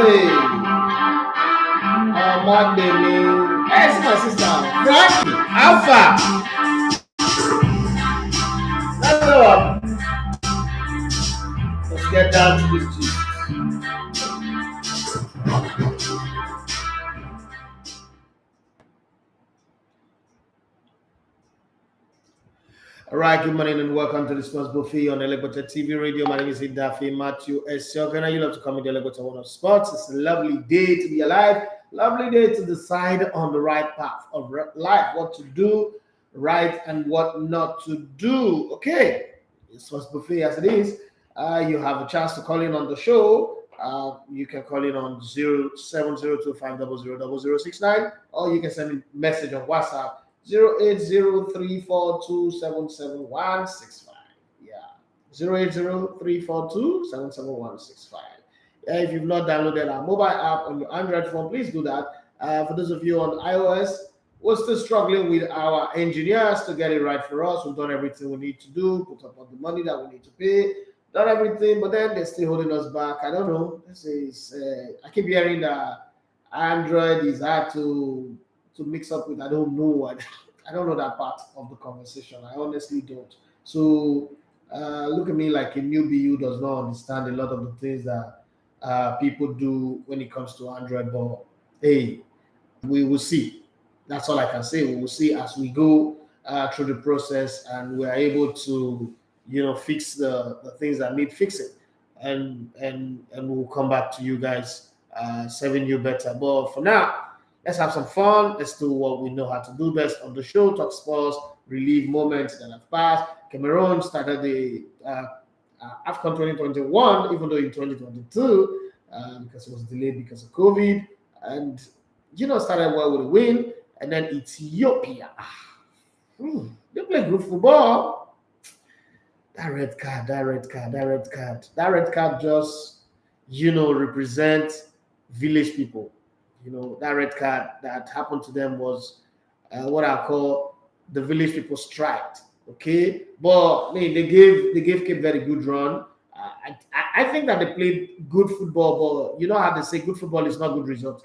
Hey, Magdalene. Hey, it's my sister. Frankie. Alpha. Hello. Let's get down to this G. All right, good morning and welcome to the Sports Buffet on ELEGBETETVRADIO. My name is Idafi Matthew S. Yogan. You love to come with the ELEGBETE One of Sports. It's a lovely day to be alive, lovely day to decide on the right path of life, what to do right and what not to do. Okay, it's Sports Buffet as it is. You have a chance to call in on the show. You can call in on 0702500069, or you can send a message on WhatsApp 08034277165. Yeah, 08034277165. If you've not downloaded our mobile app on your Android phone, please do that. For those of you on iOS, we're still struggling with our engineers to get it right for us. We've done everything we need to do, put up all the money that we need to pay, done everything, but then they're still holding us back. I don't know. This is I keep hearing that Android is hard to mix up with. I don't know. I don't know that part of the conversation. I honestly don't. So look at me like a newbie who does not understand a lot of the things that people do when it comes to Android. But hey, we will see. That's all I can say. We will see as we go through the process and we are able to, fix the things that need fixing, and we'll come back to you guys serving you better. But for now, let's have some fun. Let's do what we know how to do best on the show. Talk sports, relieve moments that have passed. Cameroon started the AFCON 2021, even though in 2022, because it was delayed because of COVID, and started well with a win. And then Ethiopia, they play good football. That red card just, represents village people. That red card that happened to them was what I call the village people strike. Okay, but they gave Cape Verde a good run. I think that they played good football, but you know how they say good football is not good result.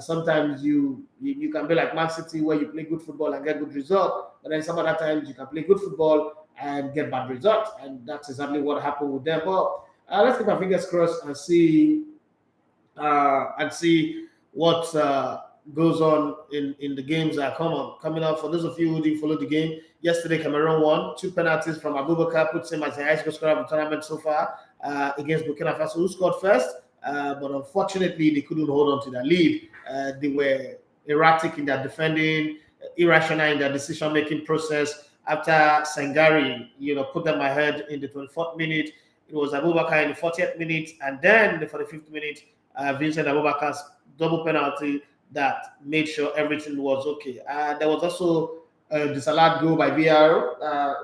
Sometimes you can be like Man City where you play good football and get good result, but then some other times you can play good football and get bad results, and that's exactly what happened with them. But let's keep our fingers crossed and see what goes on in the games that are coming up. For those of you who didn't follow the game, yesterday Cameroon won 2 penalties from Abubakar, puts him as the highest goal scorer of the tournament so far against Burkina Faso, who scored first. But unfortunately, they couldn't hold on to their lead. They were erratic in their defending, irrational in their decision-making process. After Sangari, put them ahead in the 24th minute, it was Abubakar in the 40th minute, and then the 45th minute, Vincent Abubakar's double penalty that made sure everything was okay. There was also a disallowed goal by VAR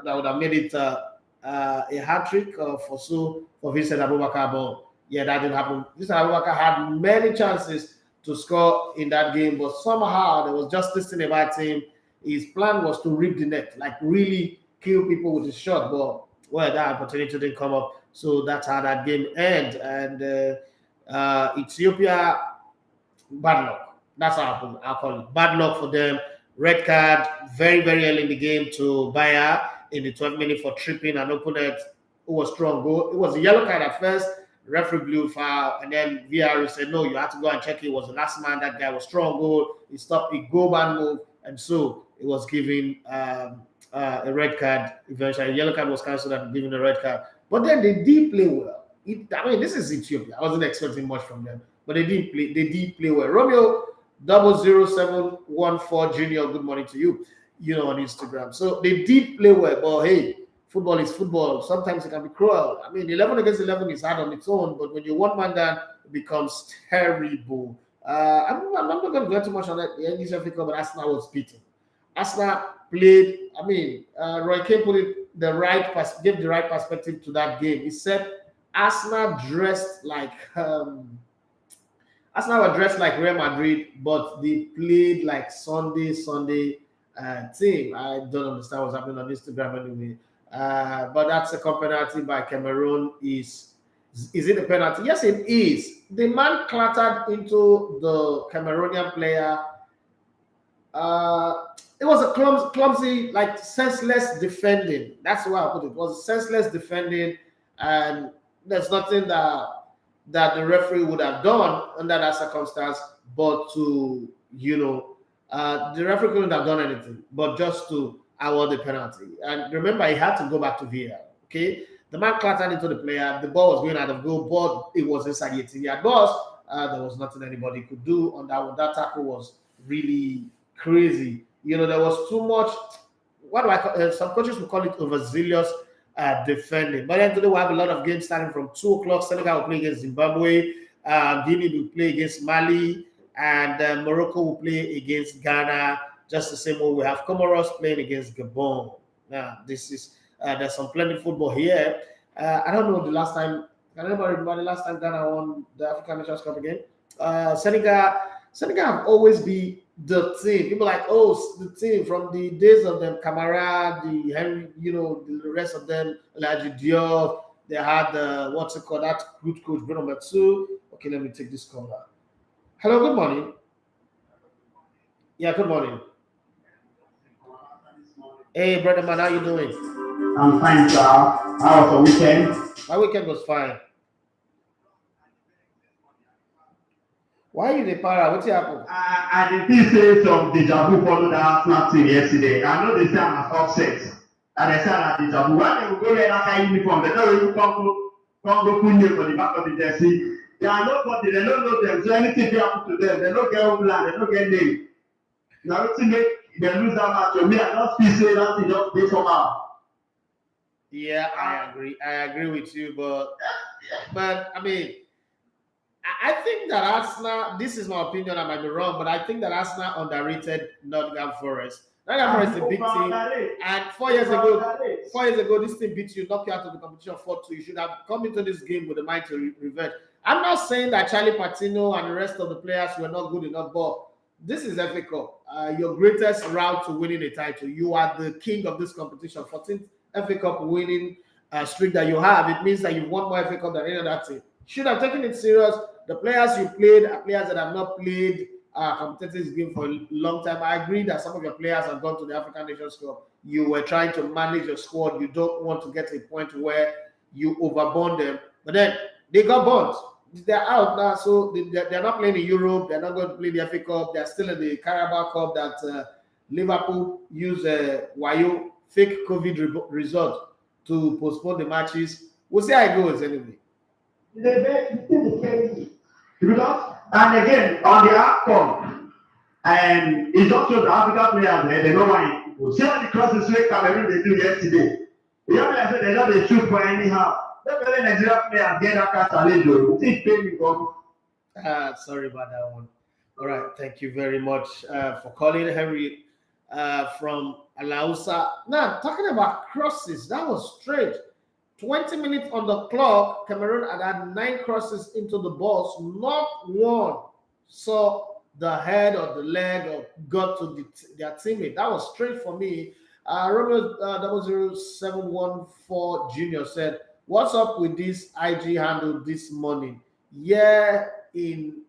that would have made it a hat-trick for Vincent Abubakar, but yeah, that didn't happen. Vincent Abubakar had many chances to score in that game, but somehow there was just this thing about him. His plan was to rip the net, like really kill people with his shot, but that opportunity didn't come up. So that's how that game ended. And Ethiopia, bad luck. That's how I'll call it. Bad luck for them. Red card very, very early in the game to Bayer in the 12th minute for tripping an opponent who was strong goal. It was a yellow card at first. Referee blew foul, and then VAR said, no, you have to go and check it. It was the last man. That guy was strong goal. He stopped the goal man move, and so it was given a red card. Eventually, a yellow card was cancelled and given a red card. But then they did play well. This is Ethiopia. I wasn't expecting much from them, but they did play. They did play well. Romeo 00714 Junior. Good morning to you. On Instagram. So they did play well, but hey, football is football. Sometimes it can be cruel. 11 against 11 is hard on its own, but when you're one man down, it becomes terrible. I'm not going to go too much on that. The English FA Cup, but Arsenal was beaten. Arsenal played. Roy Keane gave the right perspective to that game. He said Arsenal dressed like Arsenal were dressed like Real Madrid, but they played like Sunday team. I don't understand what's happening on Instagram anyway. But that second penalty by Cameroon is Is it a penalty? Yes, it is. The man clattered into the Cameroonian player. It was a clumsy, like senseless defending. That's the way I put it. It was senseless defending, and there's nothing that the referee would have done under that circumstance, but to the referee couldn't have done anything, but just to award the penalty. And remember, he had to go back to VAR. Okay, the man clattered into the player. The ball was going out of goal, but it was inside the 18-yard box. There was nothing anybody could do on that one. That tackle was really crazy. There was too much. What do I call? Some coaches will call it overzealous defending. But then today we have a lot of games starting from 2:00. Senegal will play against Zimbabwe. Guinea will play against Mali, and Morocco will play against Ghana. Just the same way we have Comoros playing against Gabon. Now there's some plenty of football here. I don't know the last time. Can anybody remember the last time Ghana won the African Nations Cup again? Senegal have always been the team. People like, the team from the days of them, Camara, the Henry, the rest of them, like Diop. They had that good coach Bruno Metsu. Okay, let me take this call out. Hello, good morning. Yeah, good morning. Hey, brother man, how you doing? I'm fine, sir. How was the weekend? My weekend was fine. Why you the para? What's happened? I did say some deja vu followed that Arsenal team yesterday. I know they say I'm upset. And they say that deja vu. When they will go there after uniform, they don't even come go put name for the back of the jersey. They are nobody, they don't know them. So anything they happen to them, they don't get homeland, they don't get name. Now it's make they lose that match. So me, I don't feel say that thing just they somehow. Yeah, I agree. I agree with you, but I mean, I think that Arsenal, this is my opinion, I might be wrong, but I think that Arsenal underrated Nottingham Forest. Nottingham Forest is a big team, and 4 years ago, this team beat you, knocked you out of the competition 4-2. You should have come into this game with a mind to revenge. I'm not saying that Charlie Patino and the rest of the players were not good enough, but this is FA Cup. Your greatest route to winning a title. You are the king of this competition. 14th FA Cup winning streak that you have. It means that you've won more FA Cup than any other team. Should have taken it serious. The players you played are players that have not played competitive game for a long time. I agree that some of your players have gone to the African Nations Cup. You were trying to manage your squad. You don't want to get to a point where you overbond them. But then they got bonds. They're out now, so they're not playing in Europe. They're not going to play the FA Cup. They're still in the Carabao Cup that Liverpool used Wayo fake COVID result to postpone the matches. We'll see how it goes anyway. And again, on the AFCON, and it's also the African players, they know why. See how the crosses way Cameroon they do yesterday. The young players say they know they shoot for anyhow. Don't let Nigeria players get that kind of challenge. It's pain me. Sorry about that one. All right, thank you very much for calling, Henry from Alausa. Now, talking about crosses, that was strange. 20 minutes on the clock, Cameroon had 9 crosses into the box. Not one saw the head or the leg or got to their teammate. That was strange for me. Rumours 0714 Junior said, "What's up with this IG handle this morning? Yeah, in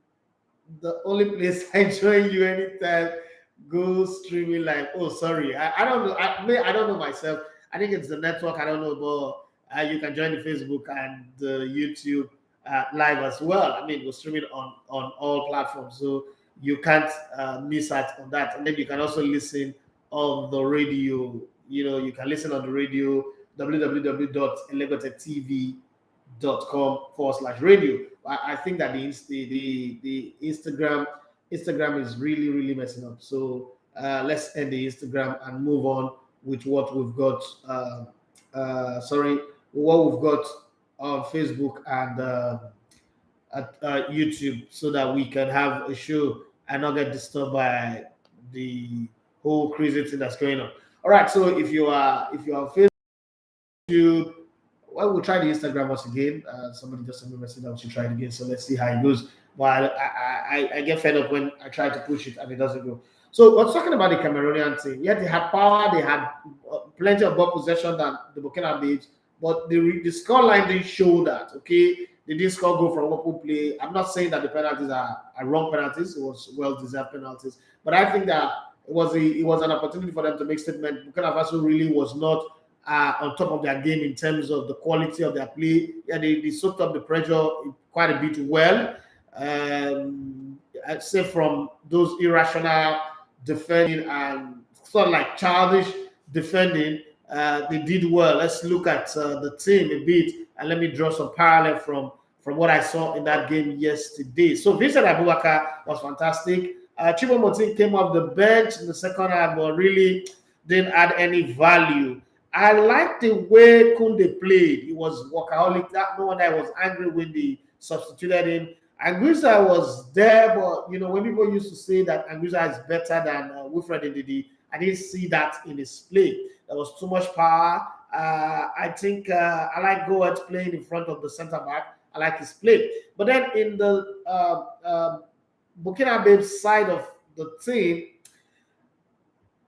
the only place I join you anytime, go streaming live." Oh, sorry, I don't know. I don't know myself. I think it's the network. I don't know, but you can join the Facebook and the YouTube live as well. I mean, we're streaming on all platforms, so you can't miss out on that. And then you can also listen on the radio. You can listen on the radio, www.ELEGBETETVRADIO.com/radio. I think that the Instagram is really messing up. So let's end the Instagram and move on with what we've got. What we've got on Facebook and at YouTube, so that we can have a show and not get disturbed by the whole crazy thing that's going on. All right, so if you are on Facebook, well, we'll try the Instagram once again. Somebody just sent me a message that we should try it again, so let's see how it goes. But I get fed up when I try to push it and it doesn't go. So we're talking about the Cameroonian team. Yeah, they had power, they had plenty of ball possession than the Burkina Faso, but the scoreline didn't show that. Okay, They didn't score goal from open play. I'm not saying that the penalties are wrong penalties. It was well-deserved penalties. But I think that it was an opportunity for them to make statement. Burkina Faso really was not on top of their game in terms of the quality of their play. Yeah, they soaked up the pressure quite a bit well. I'd say from those irrational defending and sort of like childish defending, they did well. Let's look at the team a bit, and let me draw some parallel from what I saw in that game yesterday. So Vincent Abubakar was fantastic. Chibo Moting came off the bench in the second half, but really didn't add any value. I liked the way Kunde played. He was workaholic. No wonder I was angry when they substituted him. Anguissa was there, but when people used to say that Anguissa is better than Wilfred Ndidi, I didn't see that in his play. There was too much power. I think I like Goetz playing in front of the centre back. I like his play. But then in the Burkina Faso side of the team,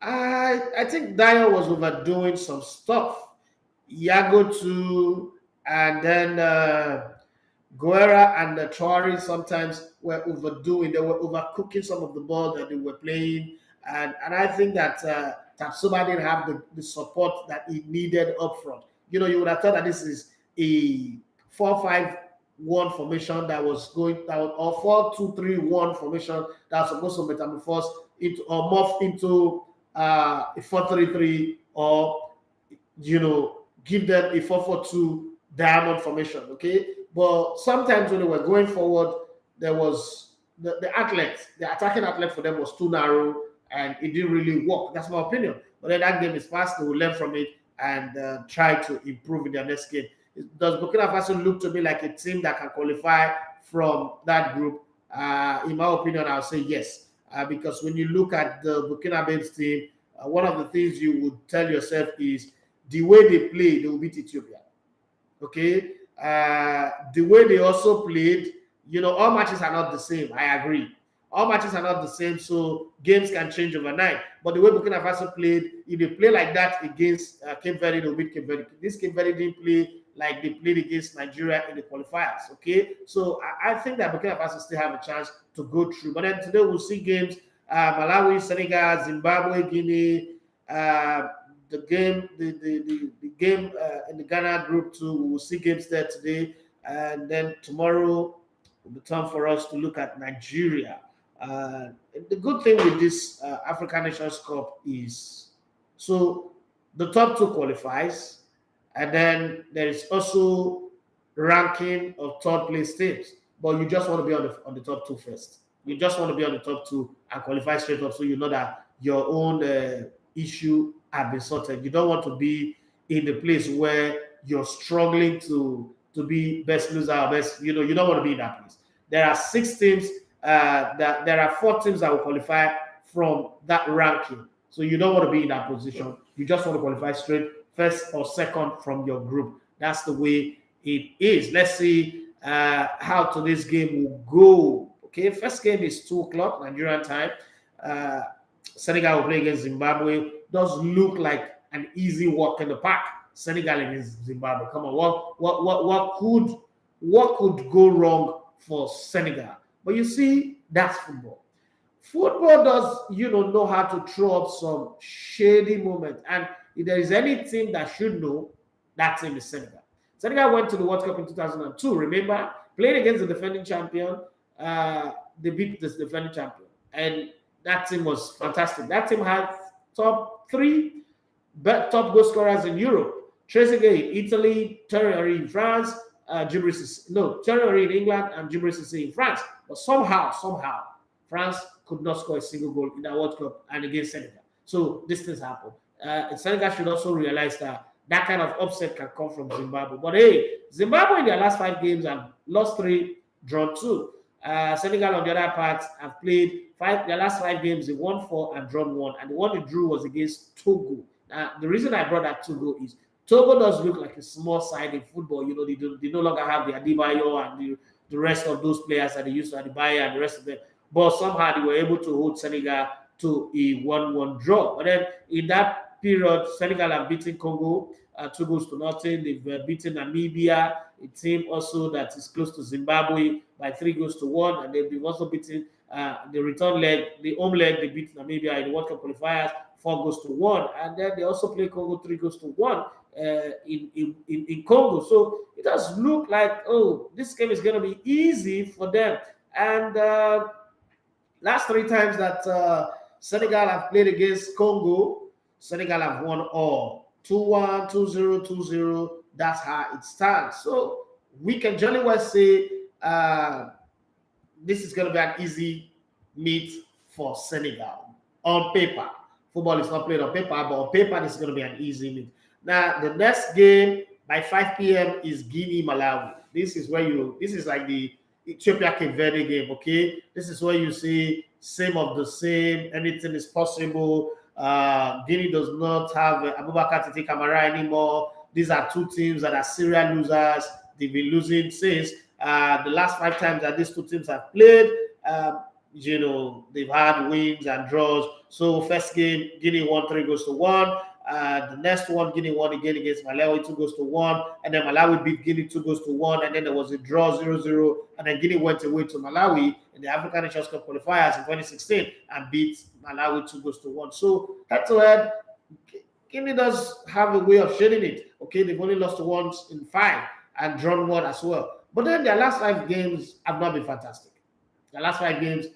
I think Dyer was overdoing some stuff. Iago too, and then Guerra and the Traore sometimes were overdoing. They were overcooking some of the ball that they were playing. And I think that Tapsoba didn't have the support that he needed up front. You would have thought that this is a 4-5-1 formation that was going down, or 4-2-3-1 formation that was supposed to metamorphose into or morph into a 4-3-3, or give them a 4-4-2 diamond formation. Okay, but sometimes when they were going forward, there was the attacking outlet for them was too narrow, and it didn't really work. That's my opinion. But then that game is past. They will learn from it and try to improve in their next game. Does Burkina Faso look to me like a team that can qualify from that group? In my opinion, I'll say yes. Because when you look at the Burkina Faso team, one of the things you would tell yourself is the way they play, they will beat Ethiopia. Okay? The way they also played, all matches are not the same. I agree. All matches are not the same, so games can change overnight. But the way Burkina Faso played, if they play like that against Cape Verde, they'll beat Cape Verde. This Cape Verde didn't play like they played against Nigeria in the qualifiers, okay? So I think that Burkina Faso still have a chance to go through. But then today we'll see games, Malawi, Senegal, Zimbabwe, Guinea, the game in the Ghana group too. We'll see games there today. And then tomorrow will be time for us to look at Nigeria. The good thing with this African Nations Cup is, so the top two qualifies, and then there is also ranking of third place teams. But you just want to be on the top two first. You just want to be on the top two and qualify straight up, so you know that your own issue have been sorted. You don't want to be in the place where you're struggling to be best loser or best. You don't want to be in that place. There are 6 teams. There are 4 teams that will qualify from that ranking. So you don't want to be in that position. You just want to qualify straight first or second from your group. That's the way it is. Let's see how today's game will go. Okay, first game is 2 o'clock Nigerian time. Senegal will play against Zimbabwe. Does look like an easy walk in the park. Senegal against Zimbabwe. Come on, what could go wrong for Senegal? But you see, that's football. Football does, know how to throw up some shady moments. And if there is any team that should know, that team is Senegal. Senegal went to the World Cup in 2002, remember? Played against the defending champion. They beat the defending champion. And that team was fantastic. That team had top 3 top goal scorers in Europe. Trezeguet in Italy, Thierry Henry in France, Thierry Henry in England, and Djibril Cissé in France. But somehow, France could not score a single goal in that World Cup and against Senegal. So these things happen. Senegal should also realize that kind of upset can come from Zimbabwe. But hey, Zimbabwe in their last 5 games have lost 3, drawn 2. Senegal, on the other part, have played their last 5 games. They won 4 and drawn 1. And the one they drew was against Togo. The reason I brought that Togo is Togo does look like a small side in football. They no longer have the Adebayo and the rest of those players that they used to, Adebayo and the rest of them. But somehow they were able to hold Senegal to a 1-1 draw. But then in that period, Senegal have beaten Congo. 2 goals to nothing. They've beaten Namibia, a team also that is close to Zimbabwe, by 3 goals to 1. And they've also beaten the return leg, the home leg. They beat Namibia in the World Cup qualifiers 4 goals to 1. And then they also play Congo 3 goals to 1 in Congo. So it does look like, oh, this game is going to be easy for them. And last 3 times that Senegal have played against Congo, Senegal have won all. 2-1, 2-0, 2-0. That's how it stands. So we can jolly well say this is going to be an easy meet for Senegal on paper. Football is not played on paper, but on paper, this is going to be an easy meet. Now, the next game by 5 p.m. is Guinea-Malawi. This is like the Ethiopia-Cape Verde game, okay? This is where you see same of the same, anything is possible. Guinea does not have Abubakar Titi Kamara anymore. These are 2 teams that are serial losers. They've been losing since the last 5 times that these 2 teams have played. They've had wins and draws. So first game, Guinea won 3 goals to 1. The next one, Guinea won again against Malawi 2 goals to 1. And then Malawi beat Guinea 2 goals to 1. And then there was a draw 0-0. And then Guinea went away to Malawi in the African Nations Cup qualifiers in 2016 and beat Malawi 2 goals to 1. So head to head, Guinea does have a way of shading it. Okay, they've only lost once in 5 and drawn 1 as well. But then their last 5 games have not been fantastic. The last 5 games,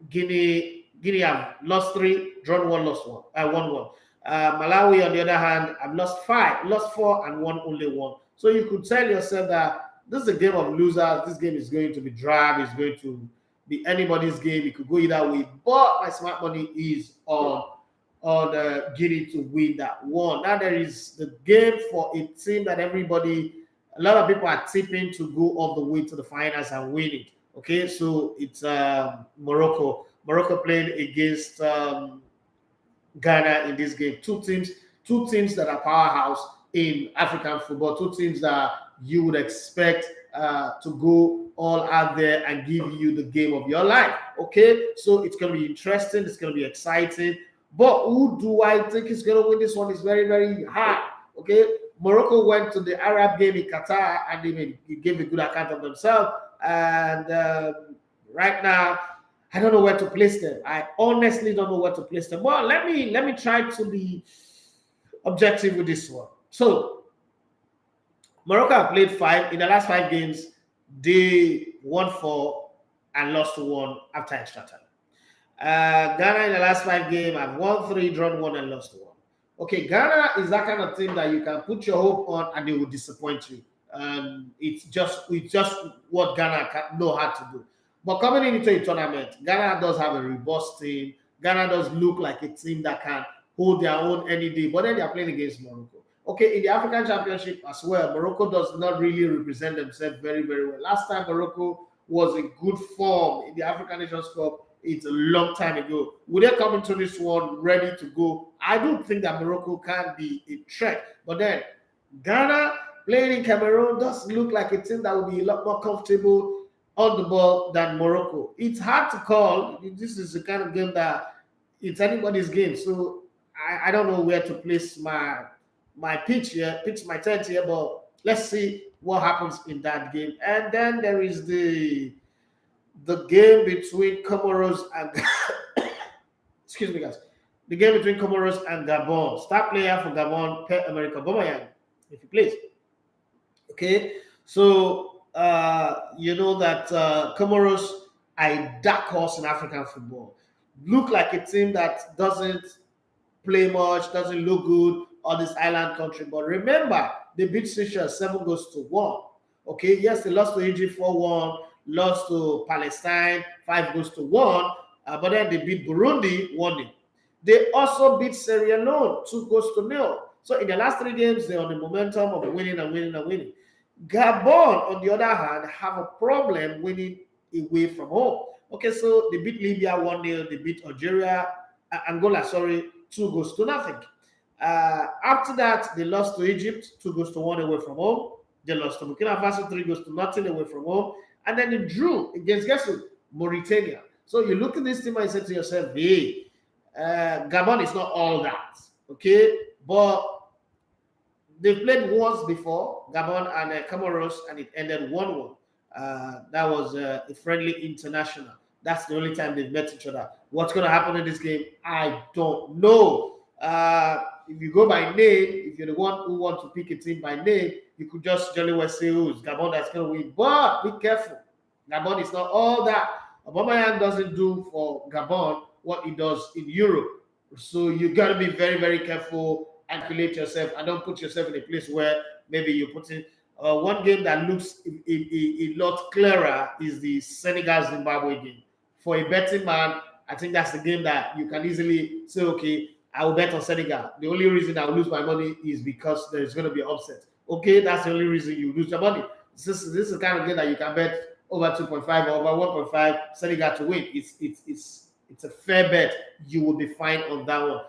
Guinea have lost 3, drawn 1, lost 1, won 1. Malawi, on the other hand, have lost 5, lost 4, and won only 1. So you could tell yourself that this is a game of losers. This game is going to be drab. It's going to be anybody's game. It could go either way. But my smart money is on Guinea to win that one. Now there is the game for a team that a lot of people are tipping to go all the way to the finals and win it. Okay, so it's Morocco. Morocco playing against Ghana in this game. Two teams that are powerhouse in African football. 2 teams that you would expect to go all out there and give you the game of your life. Okay, so it's going to be interesting. It's going to be exciting. But who do I think is going to win this one? Is very, very hard. Okay, Morocco went to the Arab game in Qatar and they gave a good account of themselves. And right now, I don't know where to place them. I honestly don't know where to place them. Well, let me try to be objective with this one. So, Morocco have played 5. In the last 5 games, they won 4 and lost 1 after extra time. Ghana in the last 5 games have won 3, drawn 1, and lost 1. Okay, Ghana is that kind of thing that you can put your hope on and they will disappoint you. It's just what Ghana know how to do. But coming into a tournament, Ghana does have a robust team. Ghana does look like a team that can hold their own any day. But then they are playing against Morocco. Okay, in the African Championship as well, Morocco does not really represent themselves very, very well. Last time Morocco was in good form in the African Nations Cup, it's a long time ago. Will they come into this one ready to go? I don't think that Morocco can be a threat. But then Ghana playing in Cameroon does look like a team that will be a lot more comfortable on the ball than Morocco. It's hard to call. This is the kind of game that it's anybody's game. So I don't know where to place my pitch my tent here, but let's see what happens in that game. And then there is the game between Comoros and excuse me, guys. The game between Comoros and Gabon. Star player for Gabon, Per-Emerick Aubameyang, if you please. Okay, so you know that Comoros are a dark horse in African football. Look like a team that doesn't play much, doesn't look good on this island country. But remember, they beat Seychelles 7 goals to 1. Okay, yes, they lost to Egypt 4-1, lost to Palestine 5 goals to 1, but then they beat Burundi 1-0. They also beat Sierra Leone 2 goals to 0. So in the last 3 games, they're on the momentum of winning and winning and winning. Gabon, on the other hand, have a problem winning away from home. Okay, so they beat Libya 1-0, they beat Angola, 2 goals to nothing. After that, they lost to Egypt 2 goals to 1 away from home. They lost to Burkina Faso 3 goals to nothing away from home. And then they drew against, guess who? Mauritania. So you look at this team and say to yourself, hey, Gabon is not all that. Okay, But they've played once before, Gabon and Comoros, and it ended 1-1. That was a friendly international. That's the only time they've met each other. What's going to happen in this game? I don't know. If you go by name, if you're the one who wants to pick a team by name, you could just jolly well say, oh, it's Gabon that's going to win. But be careful. Gabon is not all that. Aubameyang doesn't do for Gabon what he does in Europe. So you got to be very, very careful and calculate yourself and don't put yourself in a place where maybe you're putting one game that looks a lot clearer is the Senegal-Zimbabwe game. For a betting man, I think that's the game that you can easily say, okay, I will bet on Senegal. The only reason I will lose my money is because there's going to be an upset. Okay, that's the only reason you lose your money. This is the kind of game that you can bet over 2.5 or over 1.5 Senegal to win. It's a fair bet. You will be fine on that one.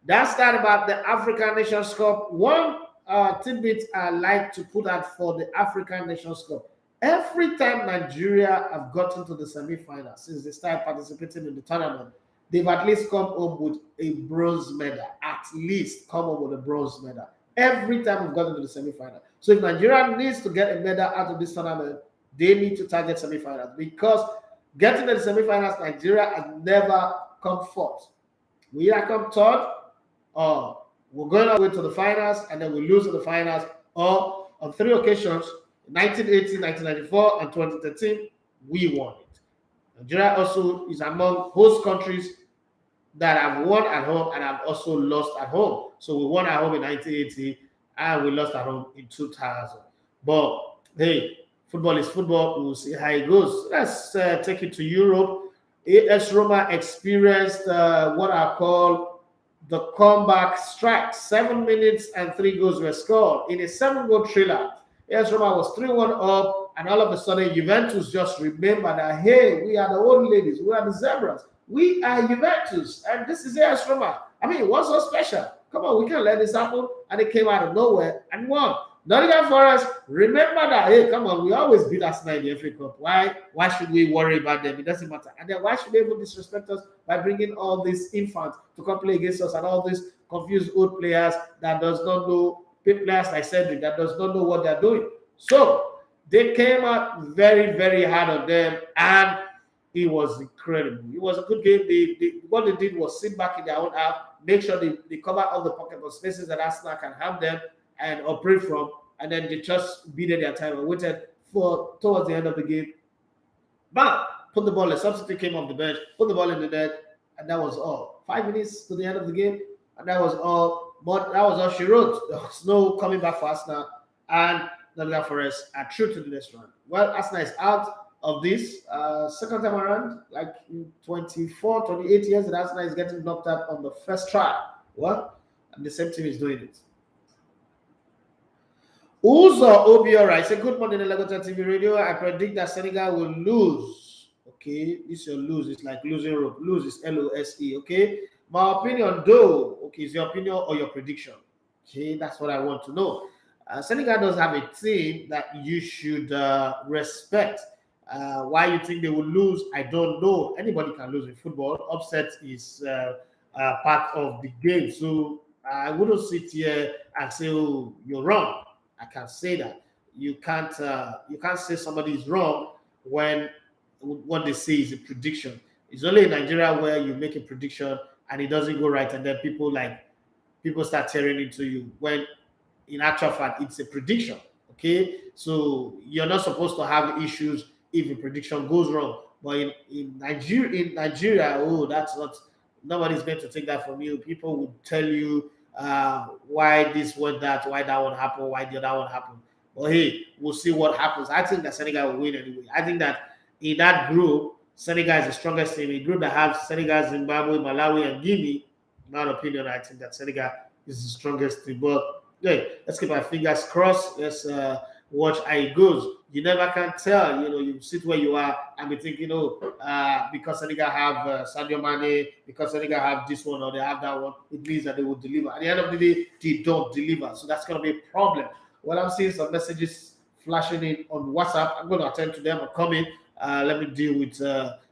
That's that about the African Nations Cup. One tidbit I like to put out for the African Nations Cup. Every time Nigeria have gotten to the semi-final since they started participating in the tournament, they've at least come home with a bronze medal. At least come home with a bronze medal. Every time we've gotten to the semi-final. So if Nigeria needs to get a medal out of this tournament, they need to target semi-finals, because getting to the semi-finals, Nigeria has never come fourth. We either come third, or we're going all the way to the finals and then we lose in the finals, or on 3 occasions, 1980, 1994, and 2013, we won it. Nigeria also is among host countries that have won at home and have also lost at home. So we won at home in 1980 and we lost at home in 2000. But hey, football is football. We'll see how it goes. Let's take it to Europe. AS Roma experienced what I call the comeback strike. 7 minutes and 3 goals were scored in a 7-goal thriller. AS Roma was 3-1 up, and all of a sudden Juventus just remember that, hey, we are the old ladies, we are the zebras, we are Juventus, and this is AS Roma. I mean, what's so special? Come on, we can't let this happen. And it came out of nowhere and won. Nottingham Forest, remember that, hey, come on, we always beat Arsenal in the FA Cup. Why should we worry about them? It doesn't matter. And then why should they even disrespect us by bringing all these infants to come play against us and all these confused old players that does not know, players like Cedric that does not know what they're doing? So they came out very, very hard on them, and it was incredible. It was a good game. What they did was sit back in their own half, make sure they cover all the pocket of spaces that Arsenal can have them and operate from, and then they just beat their time and waited for towards the end of the game. Bam! Put the ball, a substitute came off the bench, put the ball in the net, and that was all. 5 minutes to the end of the game, and that was all. But that was all she wrote. There was no coming back for Arsenal, and Nottingham Forest are true to the next round. Well, Arsenal is out of this second time around, like in 24, 28 years, that Arsenal is getting knocked out on the first try. Well, and the same team is doing it. Uzo Obiora, say good morning, ELEGBETETVRADIO. I predict that Senegal will lose. Okay, this is your lose. It's like losing rope. Lose is L-O-S-E. Okay, my opinion, though. Okay, is your opinion or your prediction? Okay, that's what I want to know. Senegal does have a team that you should respect. Why you think they will lose, I don't know. Anybody can lose in football. Upset is part of the game. So I wouldn't sit here and say, "Oh, you're wrong." I can't say that. You can't say somebody is wrong when what they say is a prediction. It's only in Nigeria where you make a prediction and it doesn't go right, and then people start tearing into you. When in actual fact, it's a prediction. Okay, so you're not supposed to have issues if a prediction goes wrong. But in Nigeria, oh, that's not. Nobody's going to take that from you. People would tell you why this, what that, why that one happened, why the other one happened. But hey, we'll see what happens. I think that Senegal will win anyway. I think that in that group, Senegal is the strongest team. A group that has Senegal, Zimbabwe, Malawi, and Guinea. In my opinion, I think that Senegal is the strongest team. But hey, let's keep our fingers crossed. Let's watch how it goes. You never can tell. You sit where you are and be thinking, because Senegal have Sadio Mane, because Senegal have this one or they have that one, it means that they will deliver. At the end of the day, they don't deliver. So that's going to be a problem. Well, I'm seeing some messages flashing in on WhatsApp. I'm going to attend to them. I'm coming. Let me deal with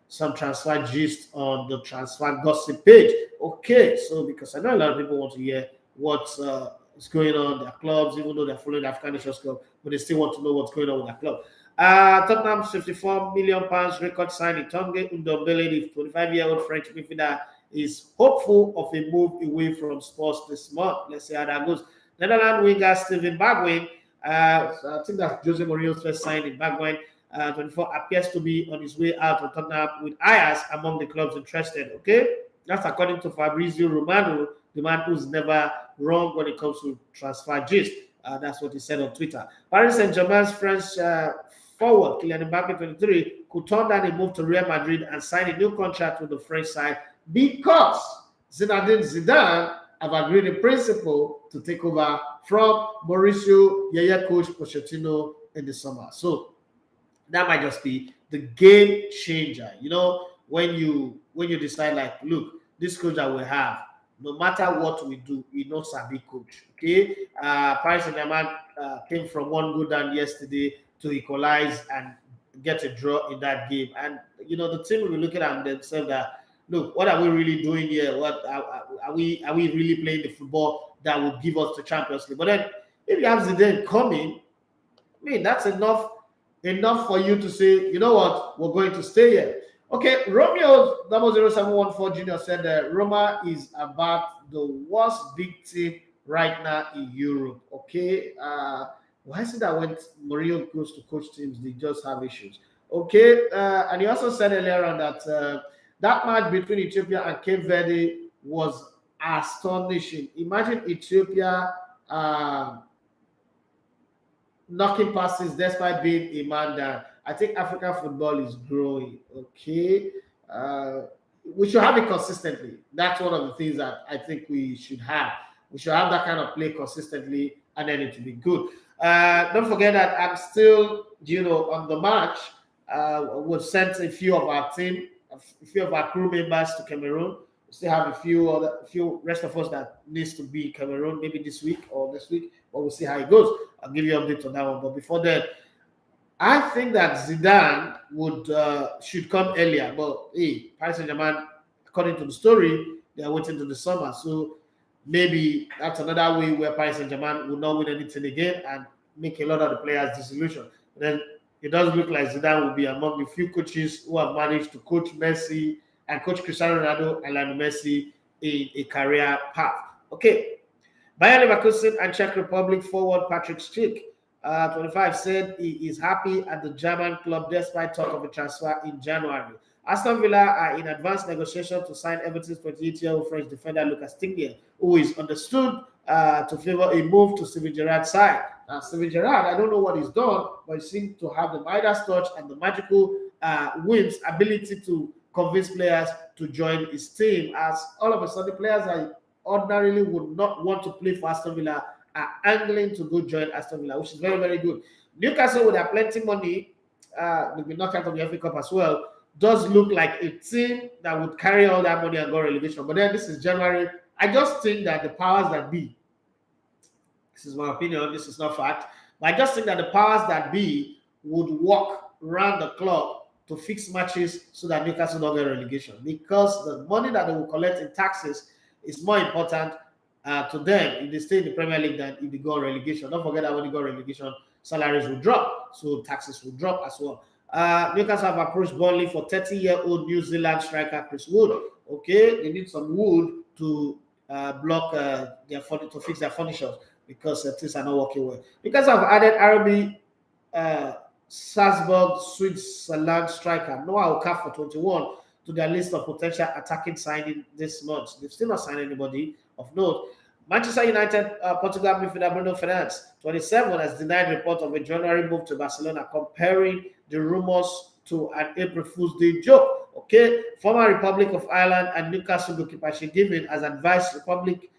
some transfer gist on the transfer gossip page. Okay, so because I know a lot of people want to hear what is going on in their clubs, even though they're following the African Nations Cup, but they still want to know what's going on with their club. Tottenham's £54 million record signing Tanguy Ndombele, the 25-year-old French midfielder, is hopeful of a move away from Spurs this month. Let's see how that goes. Netherlands winger Steven Bergwijn, I think that's Jose Mourinho's first signing. Bergwijn, 24, appears to be on his way out of Tottenham with Ayers among the clubs interested. Okay, that's according to Fabrizio Romano, the man who's never wrong when it comes to transfer gist. That's what he said on Twitter. Paris Saint-Germain's French forward Kylian Mbappe, 23, could turn down a move to Real Madrid and sign a new contract with the French side because Zinedine Zidane have agreed in principle to take over from Mauricio Yaya coach Pochettino in the summer. So that might just be the game changer. You know, when you decide like, look, this coach that we have, no matter what we do, we know Sabi coach. Okay, Paris Saint-Germain came from one goal down yesterday to equalize and get a draw in that game. And you know, the team will be looking at themselves that, look, what are we really doing here? What are we really playing the football that will give us the Champions League? But then if you have Zidane coming, I mean, that's enough for you to say, you know what, we're going to stay here. Okay, Romeo 00714 Junior said that Roma is about the worst big team right now in Europe. Okay, why is it that when Mourinho goes to coach teams, they just have issues? Okay, and he also said earlier on that that match between Ethiopia and Cape Verde was astonishing. Imagine Ethiopia knocking passes despite being a man down. I think African football is growing. Okay, we should have it consistently. That's one of the things that I think we should have. We should have that kind of play consistently, and then it will be good. Don't forget that I'm still, on the match. We've sent a few of our team, a few of our crew members to Cameroon. We still have a few rest of us that needs to be in Cameroon, maybe this week or next week, but we'll see how it goes. I'll give you an update on that one. But before that, I think that Zidane should come earlier. But hey, Paris Saint-Germain, according to the story, they are waiting to the summer. So maybe that's another way where Paris Saint-Germain will not win anything again and make a lot of the players disillusioned. Then it does look like Zidane will be among the few coaches who have managed to coach Messi and coach Cristiano Ronaldo and Lionel Messi in a career path. Okay. Bayer Leverkusen and Czech Republic forward Patrik Schick, 25, said he is happy at the German club despite talk of a transfer in January. Aston Villa are in advanced negotiation to sign Everton's 28-year-old French defender Lucas Digne, who is understood to favor a move to Steven Gerrard's side. Now, Steven Gerrard, I don't know what he's done, but he seems to have the Midas touch and the magical whims ability to convince players to join his team, as all of a sudden players that ordinarily would not want to play for Aston Villa are angling to go join Aston Villa, which is very, very good. Newcastle, with their plenty money, will be knocked out of the FA Cup as well, does look like a team that would carry all that money and go relegation. But then this is January. I just think that the powers that be, this is my opinion, this is not fact, but I just think that the powers that be would walk around the club to fix matches so that Newcastle don't get relegation, because the money that they will collect in taxes is more important to them if they stay in the Premier League than if they go on relegation. Don't forget that when they go on relegation, salaries will drop, so taxes will drop as well. Newcastle have approached Burnley for 30-year-old New Zealand striker Chris Wood. Okay, they need some wood to block to fix their furnitures because things are not working well. Because I've added RB Salzburg Switzerland striker Noah Okafor 21 to their list of potential attacking signing this month. They've still not signed anybody of note. Manchester United Portugal midfielder Bruno Fernandes, 27, has denied reports of a January move to Barcelona, comparing the rumors to an April Fool's Day joke. Okay, former Republic of Ireland and Newcastle goalkeeper Given has advised Republic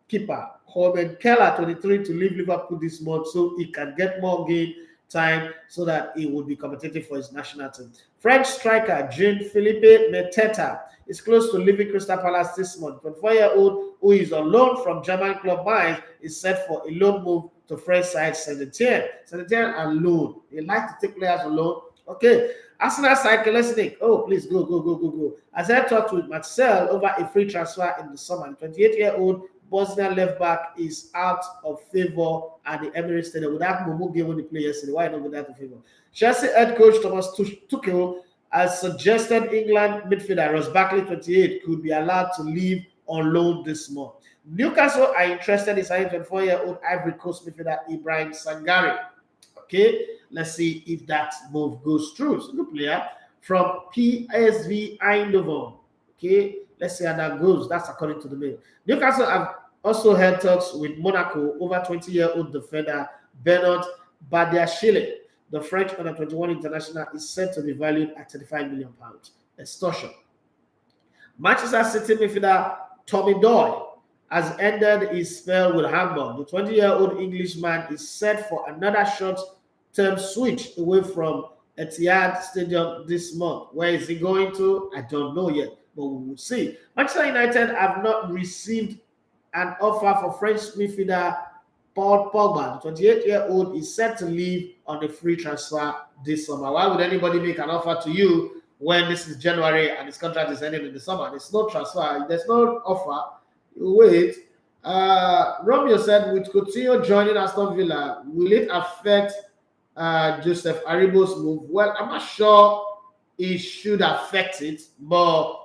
keeper Holman Keller, 23, to leave Liverpool this month so he can get more game time so that he would be competitive for his national team. French striker Jean-Philippe Mateta is close to leaving Crystal Palace this month. 24-year-old, who is on loan from German club Mainz, is set for a loan move to French side Saint-Etienne. Saint-Etienne on loan. They like to take players on loan. Okay. Arsenal side Kelesnik. Oh, please go. As I talked with Marcel over a free transfer in the summer, the 28-year-old Bosnia left back is out of favour at the Emirates Stadium. With that Momo game when they played yesterday, why not with that in favour? Chelsea head coach Thomas Tuchel has suggested England midfielder Ross Barkley, 28, could be allowed to leave on loan this month. Newcastle are interested in signing 24-year-old Ivory Coast midfielder Ibrahim Sangare. Okay, let's see if that move goes through. So good player from PSV Eindhoven. Okay, let's see how that goes. That's according to the mail. Newcastle have also held talks with Monaco over 20-year-old defender Bernard Badiashile. The French under-21 international is said to be valued at £35 million. Extortion. Manchester City midfielder Tommy Doyle has ended his spell with Hamburg. The 20-year-old Englishman is set for another short-term switch away from Etihad Stadium this month. Where is he going to? I don't know yet, but we will see. Manchester United have not received an offer for French midfielder Paul Pogba. The 28-year-old is set to leave on a free transfer this summer. Why would anybody make an offer to you when this is January and his contract is ending in the summer? There's no transfer. There's no offer. You wait. Romeo said, with Coutinho joining Aston Villa, will it affect Joseph Aribo's move? Well, I'm not sure it should affect it, but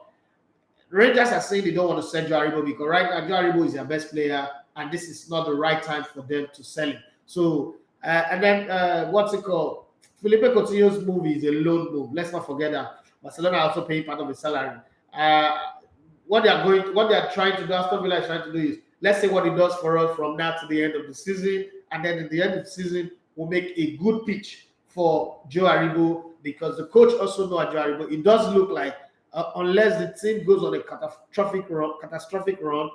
Rangers are saying they don't want to sell Joe Aribo because right now Joe Aribo is their best player, and this is not the right time for them to sell him. So, and then what's it called? Felipe Coutinho's move is a loan move. Let's not forget that Barcelona are also paying part of his salary. What they are trying to do, Aston Villa is trying to do is, let's say what it does for us from now to the end of the season, and then at the end of the season, we'll make a good pitch for Joe Aribo, because the coach also knows Joe Aribo. It does look like, unless the team goes on a catastrophic run,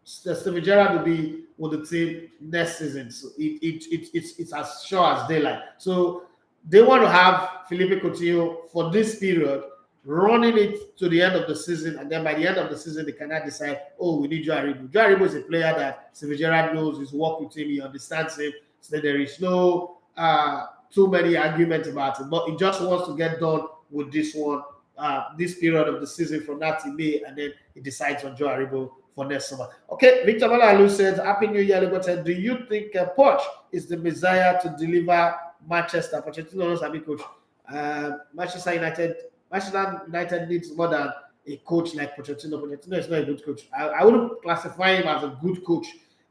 Steven Gerrard will be with the team next season. So it's as sure as daylight. So they want to have Felipe Coutinho for this period, running it to the end of the season, and then by the end of the season, they cannot decide, oh, we need Joe Aribo. Joe Aribo is a player that Steven Gerrard knows. He's worked with him, he understands him, so there is no too many arguments about it, but he just wants to get done with this one, this period of the season from now to May, and then he decides on Joe Aribo for next summer. Okay, Victor Malalu says, Happy New Year, Liberty. Do you think Poch is the messiah to deliver Manchester? Pochettino knows a big coach. Manchester United needs more than a coach like Pochettino. Pochettino is not a good coach. I wouldn't classify him as a good coach.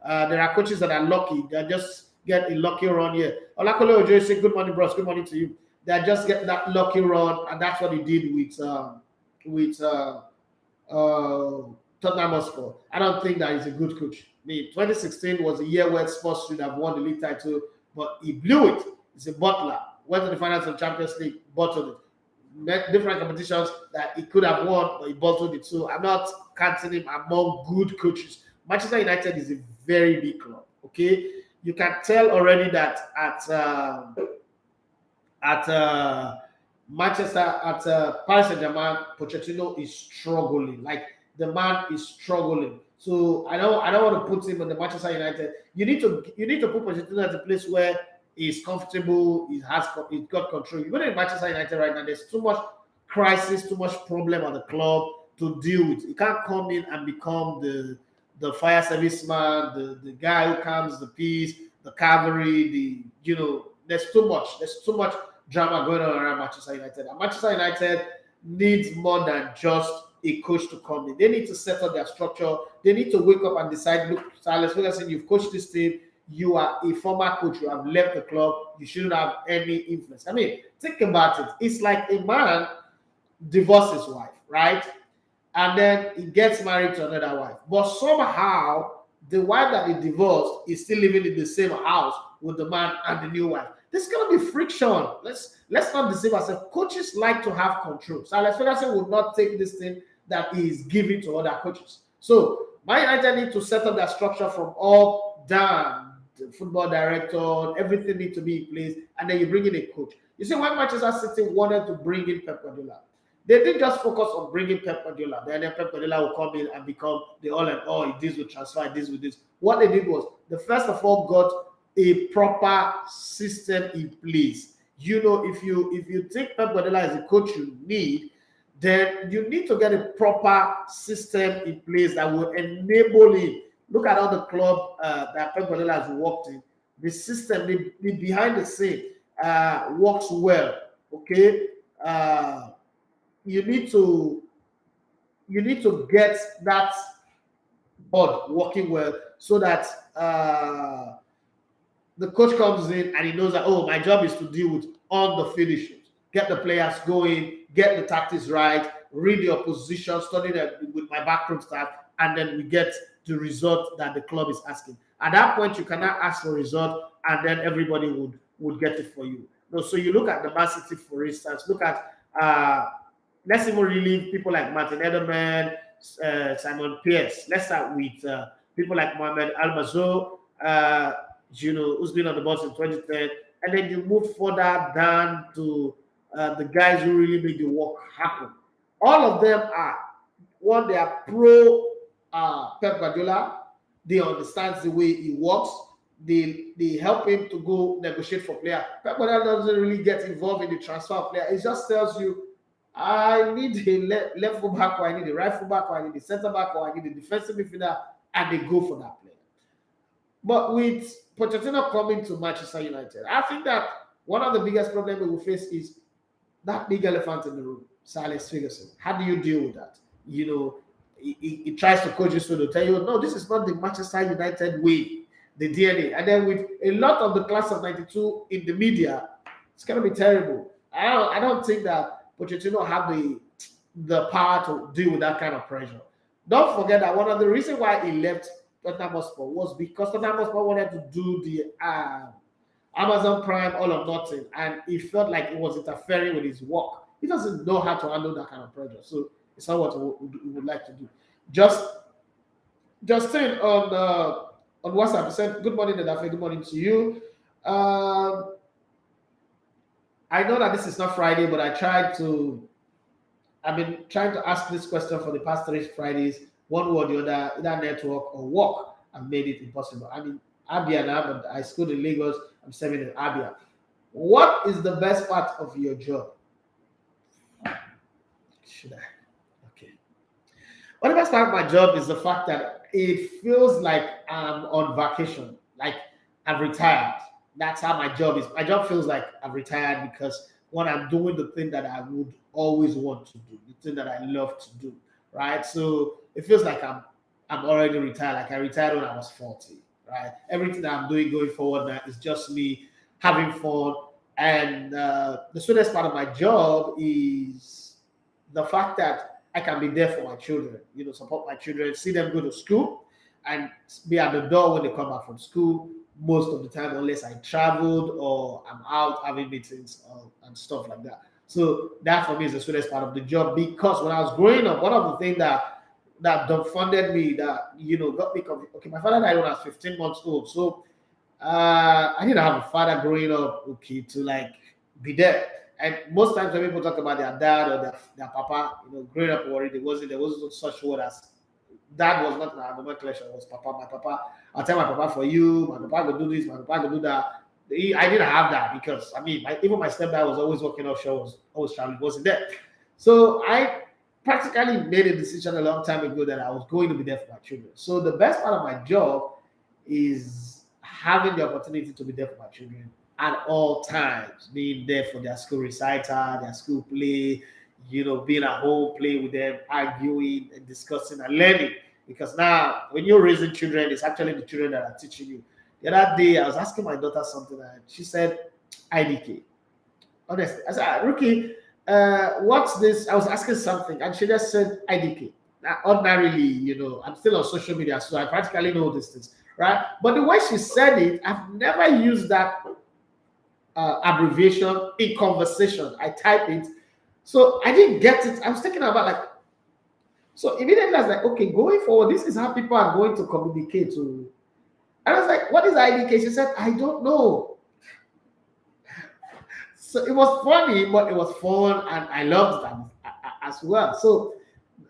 There are coaches that are lucky. They just get a lucky run here. Olakole Ojo say, good morning, bros. Good morning to you. They just get that lucky run, and that's what he did with Tottenham Hotspur. I don't think that he's a good coach. I mean, 2016 was a year where Spurs should have won the league title, but he blew it. He's a butler. Went to the finals of Champions League, bottled it. Met different competitions that he could have won, but he bottled it. So I'm not counting him among good coaches. Manchester United is a very big club. Okay, you can tell already that at Paris Saint-Germain, Pochettino is struggling. Like, the man is struggling. So I don't want to put him on the Manchester United. You need to put Pochettino at a place where he's comfortable, he's got control. You go to Manchester United right now, there's too much crisis, too much problem at the club to deal with. You can't come in and become the fire service man, the guy who calms the peace, the cavalry, there's too much drama going on around Manchester United. And Manchester United needs more than just a coach to come in. They need to settle their structure. They need to wake up and decide, look, Silas Ferguson, you've coached this team. You are a former coach. You have left the club. You shouldn't have any influence. I mean, think about it. It's like a man divorces his wife, right? And then he gets married to another wife. But somehow, the wife that he divorced is still living in the same house with the man and the new wife. There's going to be friction. Let's not deceive ourselves. Coaches like to have control. So Alex Ferguson would not take this thing that he is giving to other coaches. So Man United need to set up their structure from up, down. The football director, everything needs to be in place, and then you bring in a coach. You see, when Manchester City wanted to bring in Pep Guardiola, they didn't just focus on bringing Pep Guardiola. Then Pep Guardiola will come in and become the all and all. He deals with transfer, he deals with this. What they did was, they first of all got a proper system in place. If you take Pep Guardiola as a coach you need, then you need to get a proper system in place that will enable him. Look at all the club that Pep Guardiola has worked in. The system, the behind the scene works well. Okay, you need to get that board working well so that the coach comes in and he knows that, oh, my job is to deal with on the field issues, get the players going, get the tactics right, read the opposition, study that with my backroom staff, and then we get the result that the club is asking. At that point, you cannot ask for a result and then everybody would get it for you. No, so you look at the Man City, for instance, look at let's even relieve people like Martin Edelman, Simon Pierce. Let's start with people like Mohamed Almazo, who's been on the bus in 2010, and then you move further down to the guys who really make the work happen. All of them are they are pro Pep Guardiola. They understand the way he works. They help him to go negotiate for player. Pep Guardiola doesn't really get involved in the transfer of player. It just tells you, I need a left full back, or I need a right full back, or I need a center back, or I need a defensive midfielder, and they go for that player. But with Pochettino coming to Manchester United, I think that one of the biggest problems we will face is that big elephant in the room, Sir Alex Ferguson. How do you deal with that? He tries to coach you so to tell you, no, this is not the Manchester United way, the DNA. And then with a lot of the class of 92 in the media, it's going to be terrible. I don't think that Pochettino have the power to deal with that kind of pressure. Don't forget that one of the reasons why he left Tottenham Hotspur was because Tottenham Hotspur wanted to do the Amazon Prime all or nothing, and he felt like it was interfering with his work. He doesn't know how to handle that kind of pressure, so it's not what we would like to do. Just saying on WhatsApp, said, good morning, Nadafe, good morning to you. I know that this is not Friday, but I've been trying to ask this question for the past 3 Fridays, one way or the other, either network or work, and made it impossible. I'm in Abia now, but I schooled in Lagos, I'm serving in Abia. What is the best part of your job? Should I? Okay. Well, the best part of my job is the fact that it feels like I'm on vacation, like I've retired. That's how my job is. My job feels like I've retired because when I'm doing the thing that I would always want to do, the thing that I love to do, right? So it feels like I'm already retired. Like I retired when I was 40, right? Everything that I'm doing going forward now is just me having fun. And the sweetest part of my job is the fact that I can be there for my children, support my children, see them go to school, and be at the door when they come back from school. Most of the time, unless I traveled or I'm out having meetings and stuff like that. So that for me is the sweetest part of the job, because when I was growing up, one of the things that dumbfounded me, that got me confused. Okay, my father died when I was 15 months old, so I didn't have a father growing up, okay, to like be there. And most times when people talk about their dad or their papa, growing up already, there wasn't such word as dad. Was not my nomenclature, was papa. My papa, I'll tell my papa for you, my papa will do this, my papa will do that. I didn't have that because, even my stepdad was always working offshore, was always traveling, wasn't there. So I practically made a decision a long time ago that I was going to be there for my children. So the best part of my job is having the opportunity to be there for my children at all times, being there for their school recital, their school play, being at home, playing with them, arguing and discussing and learning. Because now, when you're raising children, it's actually the children that are teaching you. The other day, I was asking my daughter something, and she said, IDK. Honestly, I said, Rookie, what's this? I was asking something, and she just said IDK. Now, ordinarily, I'm still on social media, so I practically know these things, right? But the way she said it, I've never used that abbreviation in conversation. I type it. So I didn't get it. I was thinking about so immediately I was like, okay, going forward, this is how people are going to communicate to. And I was like, what is IDK? She said, I don't know. So it was funny, but it was fun, and I loved it as well. So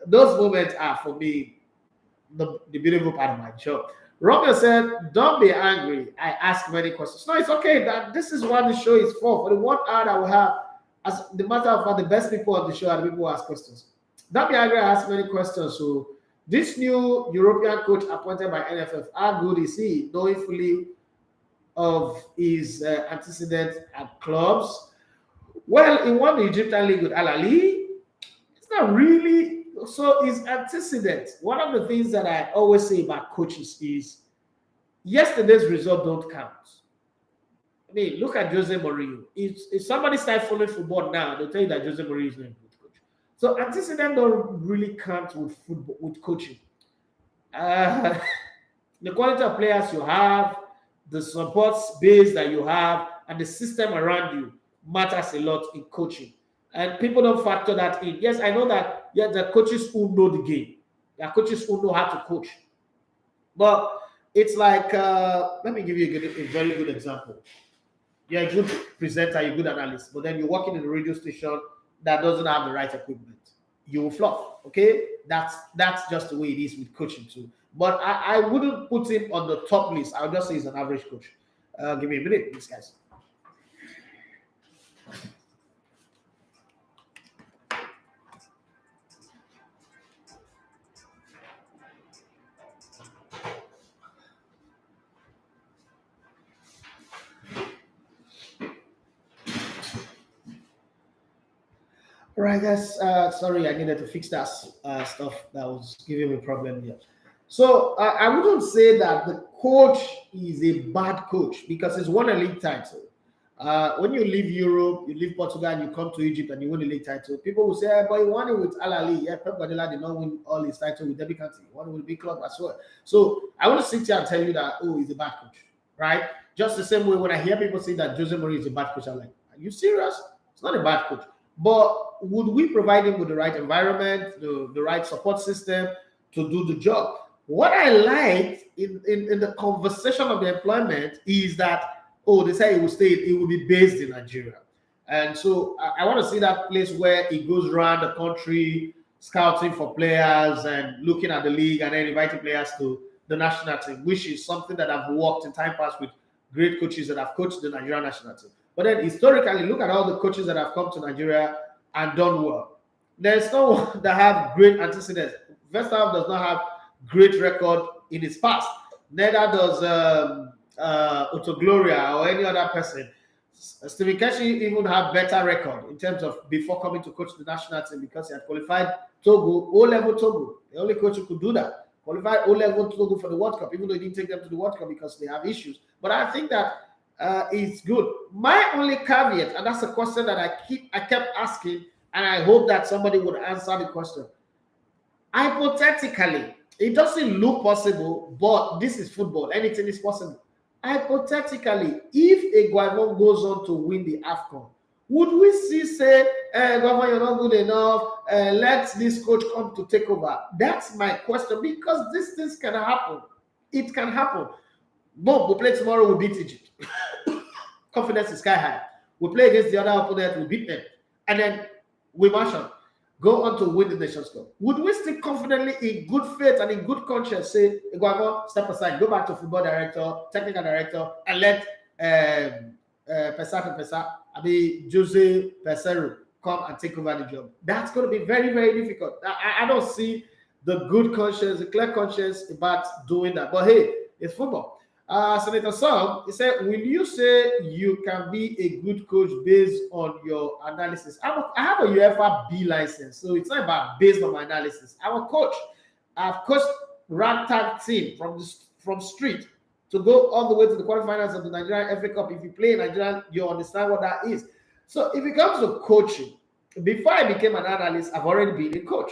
those moments are, for me, the beautiful part of my job. Romeo said, don't be angry. I ask many questions. No, it's okay. This is what the show is for. For the 1 hour that we have, as the matter of fact, the best people on the show are the people who ask questions. Dami Agre asked many questions. So this new European coach appointed by NFF, how good is he, knowing fully of his antecedents at clubs? Well, he won the Egyptian League with Al Ahly. It's not really so. His antecedents. One of the things that I always say about coaches is yesterday's result don't count. I mean, look at Jose Mourinho. If somebody starts following football now, they'll tell you that Jose Mourinho is not a good coach. So antecedents don't really count with football, with coaching. The quality of players you have, the support base that you have, and the system around you matters a lot in coaching. And people don't factor that in. Yes, I know that there are coaches who know the game. There are coaches who know how to coach. But it's like, let me give you a very good example. You're a good presenter, you're a good analyst, but then you're working in a radio station that doesn't have the right equipment. You will flop, okay? That's just the way it is with coaching too. But I wouldn't put him on the top list. I would just say he's an average coach. Give me a minute, please, guys. All right, guys. Sorry, I needed to fix that stuff that was giving me a problem here. So I wouldn't say that the coach is a bad coach because he's won a league title. When you leave Europe, you leave Portugal, and you come to Egypt and you win a league title, people will say, hey, but he won it with Al Ahly. Yeah, Pep Guardiola did not win all his titles with every country. He won it with a big club as well. So I want to sit here and tell you that, oh, he's a bad coach, right? Just the same way when I hear people say that Jose Mourinho is a bad coach, I'm like, are you serious? It's not a bad coach. But would we provide him with the right environment, the right support system to do the job? What I liked in the conversation of the employment is that, oh, they say he will stay, it will be based in Nigeria. And so I want to see that place where he goes around the country, scouting for players and looking at the league and then inviting players to the national team, which is something that I've worked in time past with great coaches that have coached the Nigerian national team. But then historically, look at all the coaches that have come to Nigeria and done well. There's no one that have great antecedents. Verstappen does not have great record in his past. Neither does Otto Gloria or any other person. Steven Gerrard even had better record in terms of before coming to coach the national team because he had qualified Togo, O-level Togo. The only coach who could do that. Qualified O-level Togo for the World Cup, even though he didn't take them to the World Cup because they have issues. But I think that it's good. My only caveat, and that's a question that I kept asking, and I hope that somebody would answer the question. Hypothetically, it doesn't look possible, but this is football. Anything is possible. Hypothetically, if a Guavon goes on to win the AFCON, would we see say, Guavon, you're not good enough, let this coach come to take over? That's my question, because these things can happen. It can happen. Boom, we play tomorrow, we beat Egypt. Confidence is sky high. We play against the other opponent, we beat them. And then we march on. Go on to win the Nations Cup. Would we still confidently, in good faith and in good conscience, say, Iguavo, step aside, go back to football director, technical director, and let Jose Pesero come and take over the job? That's going to be very, very difficult. I don't see the good conscience, the clear conscience about doing that. But hey, it's football. Senator Song, he said, will you say you can be a good coach based on your analysis? I have a UEFA B license, so it's not about based on my analysis. I'm a coach. I've coached ragtag team from street to go all the way to the quarterfinals of the Nigerian FA Cup. If you play in Nigeria, you understand what that is. So if it comes to coaching, before I became an analyst, I've already been a coach.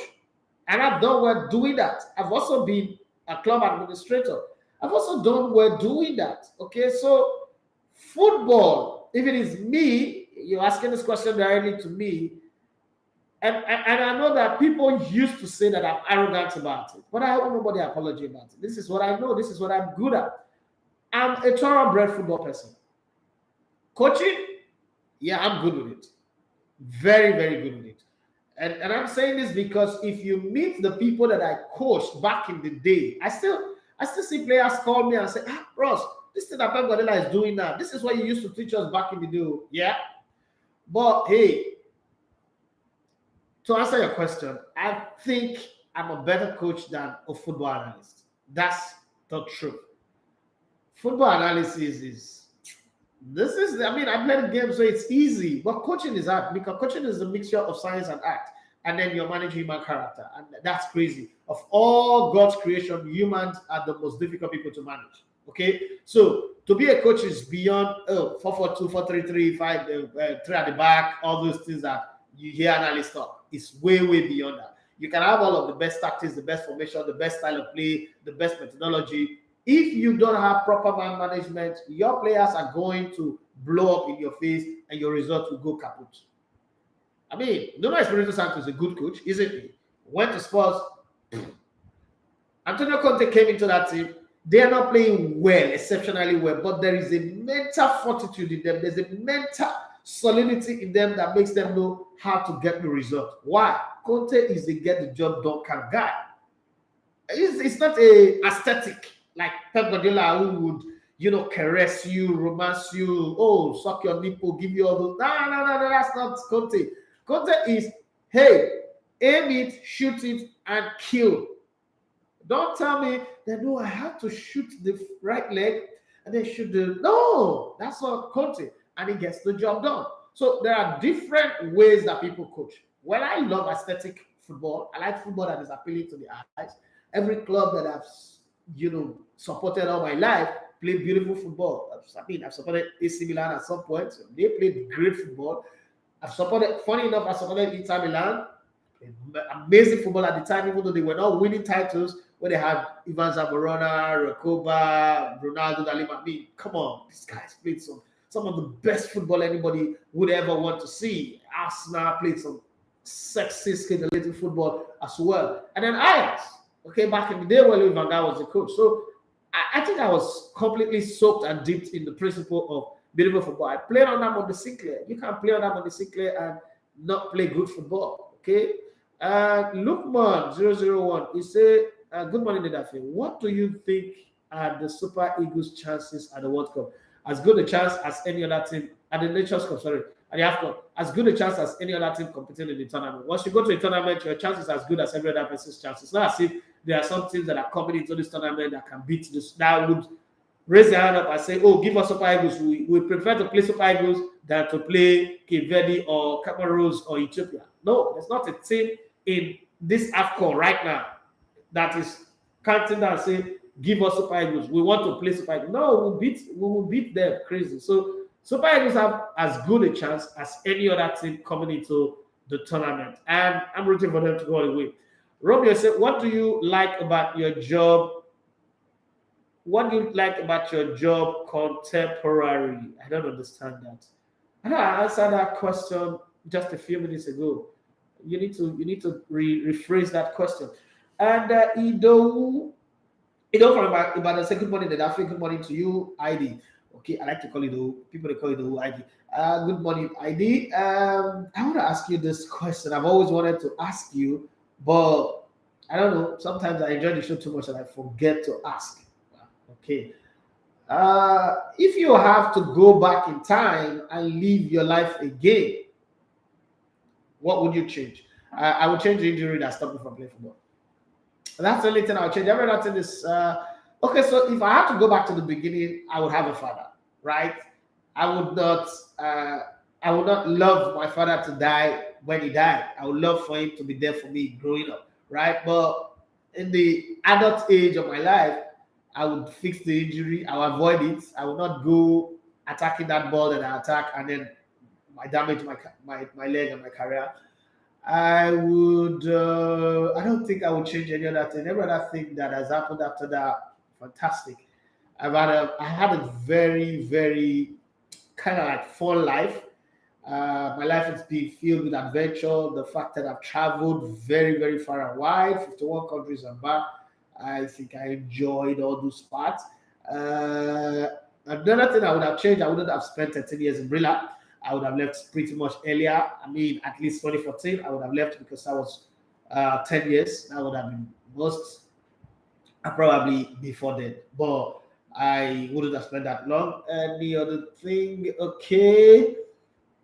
And I've done well doing that. I've also been a club administrator. I've also done well doing that. Okay, so football, if it is me, you're asking this question directly to me, and I know that people used to say that I'm arrogant about it, but I owe nobody apology about it. This is what I know. This is what I'm good at. I'm a thoroughbred football person. Coaching, yeah, I'm good with it. Very, very good with it. And I'm saying this because if you meet the people that I coached back in the day, I still see players call me and say, Ross, this thing that Pep Guardiola is doing now, this is what you used to teach us back in the day. Yeah. But hey, to answer your question, I think I'm a better coach than a football analyst. That's the truth. Football analysis is I mean, I play the game, so it's easy, but coaching is hard because coaching is a mixture of science and art, and then you're managing human character, and that's crazy. Of all God's creation, humans are the most difficult people to manage. Okay, so to be a coach is beyond 4-4-2, 4-3-3, 5, 3 at the back, all those things that you hear analysts talk. It's way, way beyond that. You can have all of the best tactics, the best formation, the best style of play, the best methodology. If you don't have proper man management, your players are going to blow up in your face and your result will go kaput. I mean, Nuno Espirito Santo is a good coach, isn't he? Went to Spurs. Antonio Conte came into that team. They are not playing well, exceptionally well, but there is a mental fortitude in them. There's a mental solidity in them that makes them know how to get the result. Why? Conte is a get the job done kind of guy. It's not a aesthetic like Pep Guardiola who would, caress you, romance you, suck your nipple, give you all those. No, that's not Conte. Conte is, hey, aim it, shoot it, and kill. Don't tell me that, no, I have to shoot the right leg and then shoot the... No, that's not Conte. And he gets the job done. So there are different ways that people coach. Well, I love aesthetic football. I like football that is appealing to the eyes. Every club that I've supported all my life played beautiful football. I've supported AC Milan at some point. So they played great football. I supported Inter Milan. Amazing football at the time, even though they were not winning titles, where they had Ivan Zamorano, Recoba, Ronaldo, Dalima. I mean, come on, these guys played some of the best football anybody would ever want to see. Arsenal played some sexy, scintillating football as well. And then Ajax, back in the day when Louis van Gaal was the coach. So I think I was completely soaked and dipped in the principle of beautiful football. I played on that Monday Sinclair. You can't play on that Monday Sinclair and not play good football. Okay. Lukman 001, he said, good morning, Nedafe. What do you think are the Super Eagles' chances at the World Cup? As good a chance as any other team at the Nations Cup, at the AFCON, as good a chance as any other team competing in the tournament. Once you go to a tournament, your chance is as good as every other person's chance. It's not as if there are some teams that are coming into this tournament that can beat this, that would raise their hand up and say, give us Super Eagles. We prefer to play Super Eagles than to play Cape Verde or Cameroon or Ethiopia. No, there's not a team in this AFCON right now that is counting down and say, give us Super Eagles. We want to play Super Eagles. No, we will beat them crazy. So Super Eagles have as good a chance as any other team coming into the tournament. And I'm rooting for them to go all the way. Romeo said, what do you like about your job? What do you like about your job contemporary? I don't understand that. I answered that question just a few minutes ago. You need to rephrase that question. And Ido from about the good morning, good morning to you, ID. Okay, I like to call it Ido. People they call it Ido ID. Good morning, ID. I want to ask you this question. I've always wanted to ask you, but I don't know. Sometimes I enjoy the show too much and I forget to ask. Okay. If you have to go back in time and live your life again, what would you change? I would change the injury that stopped me from playing football. That's the only thing I would change. Every other thing is okay. So if I had to go back to the beginning, I would have a father, right? I would not love my father to die when he died. I would love for him to be there for me growing up, right? But in the adult age of my life, I would fix the injury. I would avoid it. I would not go attacking that ball that I attack and then I damage my leg and my career. I would. I don't think I would change any other thing. Every other thing that has happened after that, fantastic. I had a very, very kind of like fun life. My life has been filled with adventure. The fact that I've traveled very, very far and wide, 51 countries and back. I think I enjoyed all those parts. Another thing I would have changed, I wouldn't have spent 13 years in Brilla. I would have left pretty much earlier. I mean, at least 2014, I would have left because I was 10 years. That would have been probably before then. But I wouldn't have spent that long. Any other thing? Okay.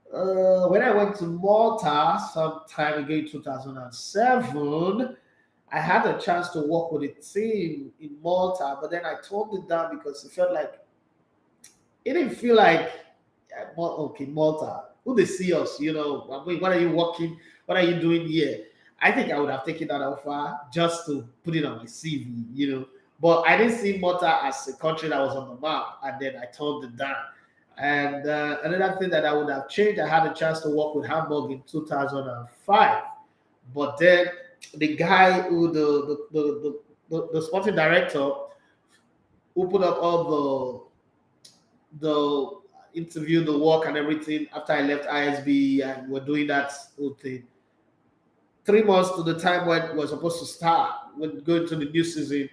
When I went to Malta sometime ago in 2007, I had a chance to work with a team in Malta, but then I toned it down because it didn't feel like, okay, Malta, who they see us, what are you working, what are you doing here? I think I would have taken that offer just to put it on my CV, But I didn't see Malta as a country that was on the map, and then I toned it down. And another thing that I would have changed, I had a chance to work with Hamburg in 2005, but then the guy who the sporting director who put up all the interview, the work and everything after I left ISB and we're doing that whole thing. 3 months to the time when we're supposed to start, when going to the new season,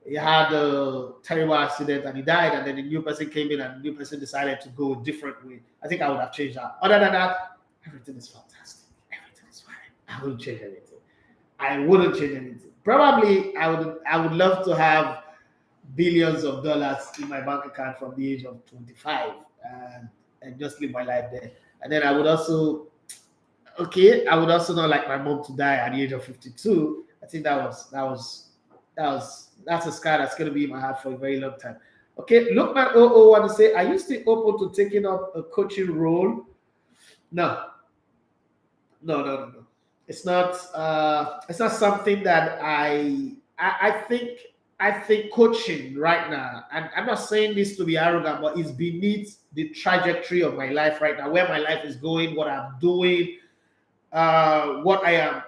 he had a terrible accident and he died, and then the new person came in and the new person decided to go a different way. I think I would have changed that. Other than that, everything is fantastic. Everything is fine. I wouldn't change anything. Probably I would love to have billions of dollars in my bank account from the age of 25 and just live my life there. And then I would also not like my mom to die at the age of 52. I think that's a scar that's going to be in my heart for a very long time. Okay, Lookman 001 to say, are you still open to taking up a coaching role? No. It's not something that I think coaching right now, and I'm not saying this to be arrogant, but it's beneath the trajectory of my life right now, where my life is going, what I'm doing, what I am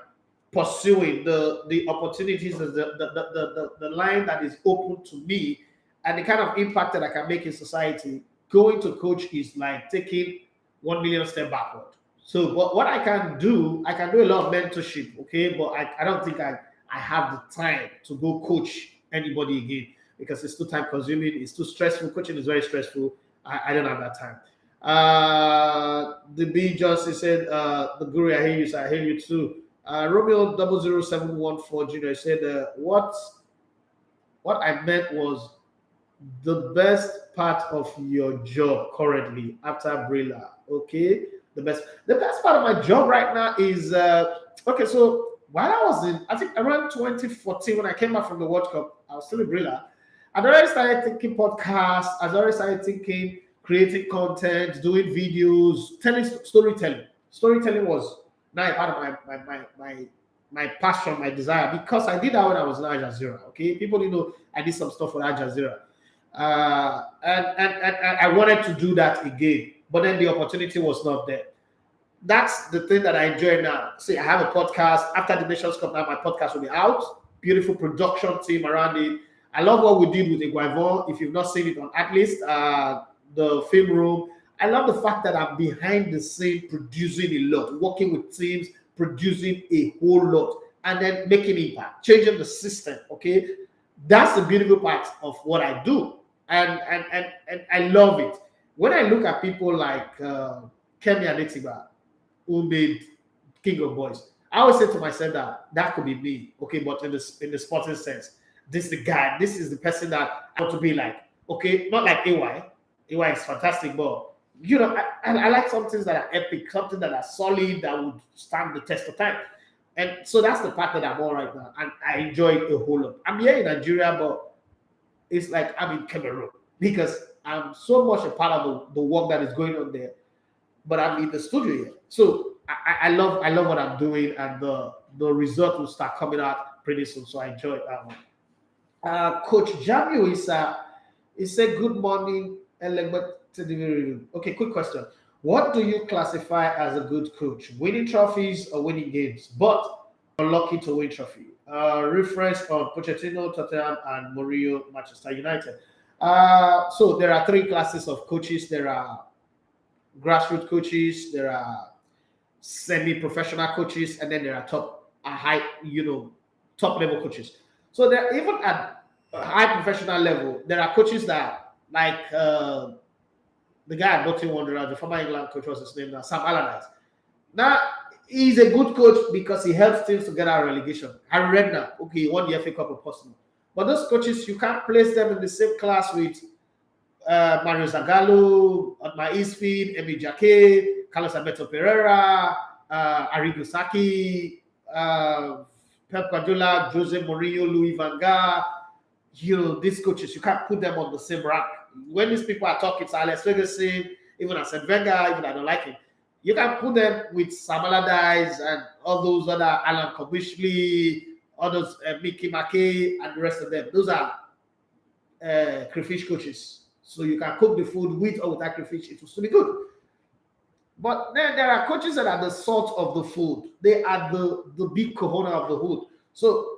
pursuing, the opportunities, the line that is open to me, and the kind of impact that I can make in society. Going to coach is like taking 1 million steps backward. So, but what I can do a lot of mentorship, okay? But I don't think I have the time to go coach anybody again because it's too time consuming, it's too stressful. Coaching is very stressful. I don't have that time. The B Johnson said, the guru, I hear you, so I hear you too. Romeo 00714 Junior said, what I meant was the best part of your job currently after Brilla. Okay, the best part of my job right now is okay. So while I was in, I think around 2014 when I came back from the World Cup, I was still in Brilla. I'd already started thinking podcasts. I'd already started thinking creating content, doing videos, storytelling. Storytelling was now a part of my passion, my desire, because I did that when I was in Al Jazeera. Okay, people didn't know I did some stuff for Al Jazeera, and I wanted to do that again, but then the opportunity was not there. That's the thing that I enjoy now. See, I have a podcast. After the Nations Cup, now my podcast will be out. Beautiful production team around it. I love what we did with Iguavon. If you've not seen it on Atlas, the film room. I love the fact that I'm behind the scene producing a lot, working with teams, producing a whole lot, and then making impact, changing the system. Okay, that's the beautiful part of what I do, and I love it. When I look at people like Kemi Adetiba, who made King of Boys, I always say to myself that could be me. Okay, but in the sporting sense, this is the guy, this is the person that I want to be like. Okay, not like AY. AY is fantastic, but I like some things that are epic, something that are solid, that would stand the test of time. And so that's the part that I'm on right now. And I enjoy it a whole lot. I'm here in Nigeria, but it's like I'm in Cameroon because I'm so much a part of the work that is going on there. But I'm in the studio here. So I love what I'm doing, and the result will start coming out pretty soon. So I enjoy that one. Coach Jamio he said, good morning, ELEGBETETVRADIO. Okay, quick question. What do you classify as a good coach? Winning trophies or winning games? But unlucky to win trophy. Reference on Pochettino, Tottenham, and Mourinho, Manchester United. So there are 3 classes of coaches. There are grassroots coaches, there are semi-professional coaches, and then there are top level coaches. So there, even at a high professional level, there are coaches that, like the guy at Bolton Wanderers, the former England coach, what's his name now, Sam Allardyce. Now he's a good coach because he helps teams to get out of relegation. I read now, okay, he won the FA Cup of Portsmouth. But those coaches, you can't place them in the same class with Mario Zagallo, Otmar Isfield, Emi Jake, Carlos Alberto Pereira, Arrigo Sacchi, Pep Guardiola, Jose Mourinho, Louis van Gaal. These coaches, you can't put them on the same rank. When these people are talking, to Alex Ferguson, even Arsene Wenger, even I don't like him, you can put them with Sam Allardyce and all those other Alan Cobishley, others, Mickey McKay, and the rest of them. Those are crayfish coaches. So you can cook the food with or without crayfish. It will still be good. But then there are coaches that are the salt of the food. They are the big cojones of the hood. So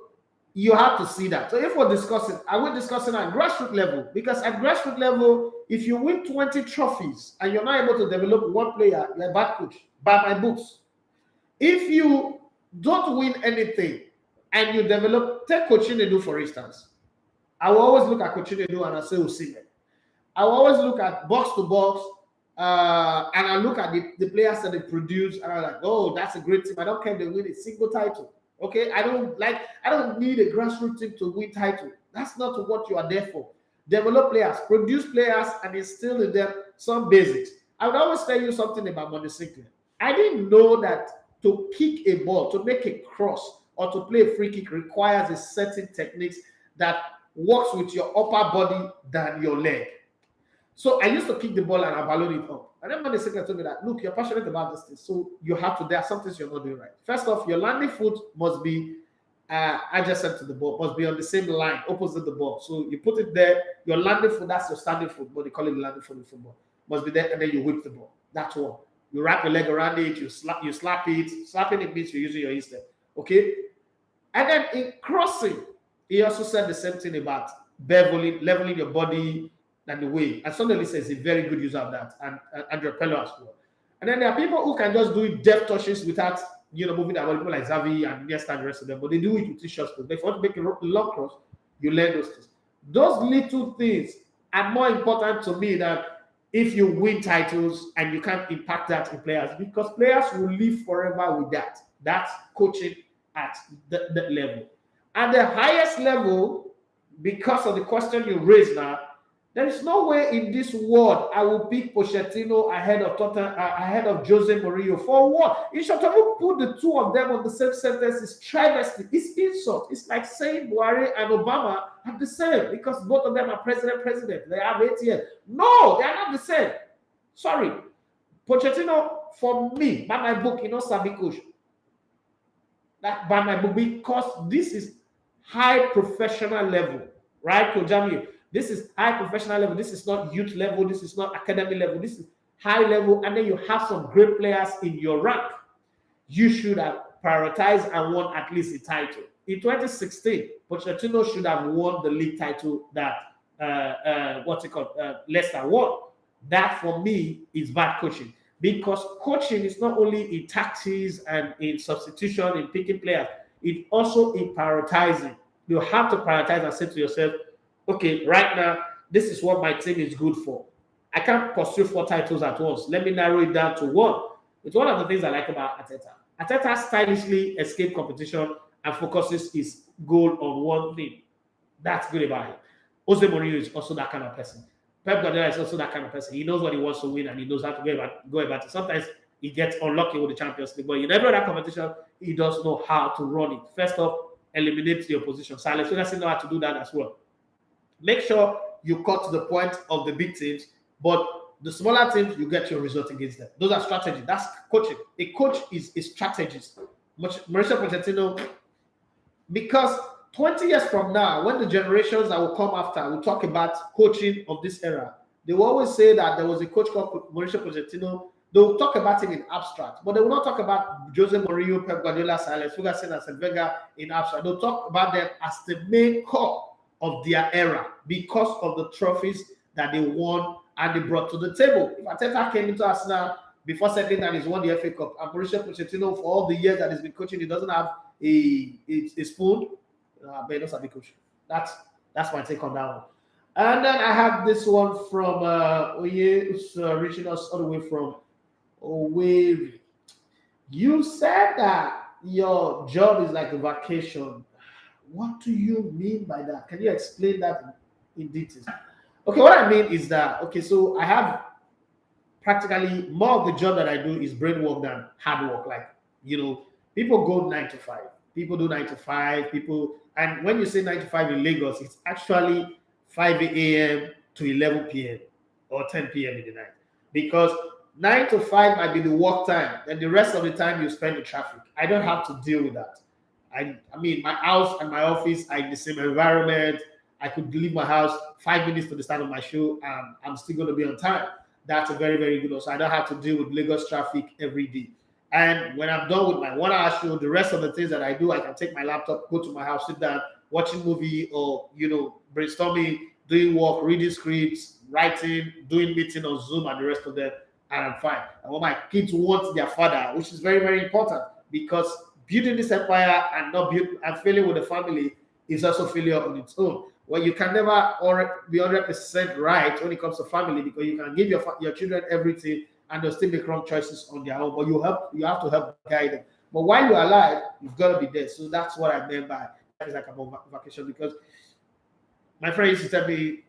you have to see that. So if we're discussing, I will discussing at grassroots level, because at grassroots level, if you win 20 trophies and you're not able to develop one player, you're a bad coach, by my books. If you don't win anything and you develop, take Coach Chinedu for instance. I will always look at Coach Chinedu and I say Osimhen. I will always look at box to box and I look at the players that they produce and I'm like, oh, that's a great team. I don't care if they win a single title. Okay, I don't need a grassroots team to win title. That's not what you are there for. Develop players, produce players, and instill in them some basics. I would always tell you something about Monday Sinclair. I didn't know that to kick a ball, to make a cross, or to play a free kick requires a certain techniques that works with your upper body than your leg. So I used to kick the ball and I balloon it up. And then Monday Sinclair told me that, look, you're passionate about this thing, so you have to, there are some things you're not doing right. First off, your landing foot must be adjacent to the ball, must be on the same line, opposite the ball. So you put it there, your landing foot, that's your standing foot, but they call it the landing foot in football, must be there, and then you whip the ball. That's one. You wrap your leg around it, you slap it. Slapping it means you're using your instep. Okay? And then in crossing, he also said the same thing about leveling your body and the way. And Sonali says a very good user of that, and Andrea Pello as well. And then there are people who can just do it deft touches without, moving their body, people like Xavi and Iniesta and the rest of them, but they do it with t-shirts. But if you want to make a long cross, you learn those things. Those little things are more important to me than if you win titles and you can't impact that in players, because players will live forever with that. That's coaching at that level. At the highest level, because of the question you raised now, there is no way in this world I will pick Pochettino ahead of Tottenham, ahead of Jose Mourinho. For what? You should put the two of them on the same sentence. It's travesty. It's insult. It's like saying Buhari and Obama are the same because both of them are president. They have 8 years. No, they are not the same. Sorry. Pochettino, for me, by my book, Sabi coach. That by my book, because this is high professional level, right, Coach Jamil? This is high professional level. This is not youth level. This is not academy level. This is high level. And then you have some great players in your rank. You should have prioritized and won at least a title. In 2016, Pochettino should have won the league title that Leicester won. That for me is bad coaching, because coaching is not only in tactics and in substitution, in picking players. It also in prioritizing. You have to prioritize and say to yourself, okay, right now, this is what my team is good for. I can't pursue 4 titles at once. Let me narrow it down to 1. It's one of the things I like about Arteta. Arteta stylishly escapes competition and focuses his goal on one thing. That's good about him. Jose Mourinho is also that kind of person. Pep Guardiola is also that kind of person. He knows what he wants to win and he knows how to go about it. Sometimes he gets unlucky with the Champions League, but in every other competition, he does know how to run it. First off, eliminate the opposition. So Alex Ferguson knows how to do that as well. Make sure you cut to the point of the big teams, but the smaller teams, you get your result against them. Those are strategies. That's coaching. A coach is a strategist. Mauricio Pochettino, because 20 years from now, when the generations that will come after will talk about coaching of this era, they will always say that there was a coach called Mauricio Pochettino. They will talk about him in abstract, but they will not talk about Jose Mourinho, Pep Guardiola, Alex Ferguson, and Arsene Wenger in abstract. They'll talk about them as the main core of their era because of the trophies that they won and they brought to the table. If Arteta came into Arsenal before settling that he's won the FA Cup, and Mauricio Pochettino, for all the years that he's been coaching, he doesn't have a spoon, but he doesn't have a coach. That's my take on that one. And then I have this one from Oye, who's reaching us all the way from Owerri. You said that your job is like a vacation. What do you mean by that? Can you explain that in detail? Okay, what I mean is that, okay, so I have practically more of the job that I do is brain work than hard work. Like, people go 9 to 5. People do 9 to 5. And when you say 9 to 5 in Lagos, it's actually 5 a.m. to 11 p.m. or 10 p.m. in the night. Because 9 to 5 might be the work time, and the rest of the time you spend in traffic. I don't have to deal with that. I mean, my house and my office are in the same environment. I could leave my house 5 minutes to the start of my show, and I'm still going to be on time. That's a very, very good one. So I don't have to deal with Lagos traffic every day. And when I'm done with my 1 hour show, the rest of the things that I do, I can take my laptop, go to my house, sit down, watch a movie, or brainstorming, doing work, reading scripts, writing, doing meeting on Zoom, and the rest of them, and I'm fine. And when my kids want their father, which is very, very important, because building this empire and not failing with the family is also failure on its own. Well, you can never be 100% right when it comes to family, because you can give your children everything and they'll still make wrong choices on their own. But you have to help guide them. But while you're alive, you've got to be there. So that's what I meant by it's like about vacation. Because my friend used to tell me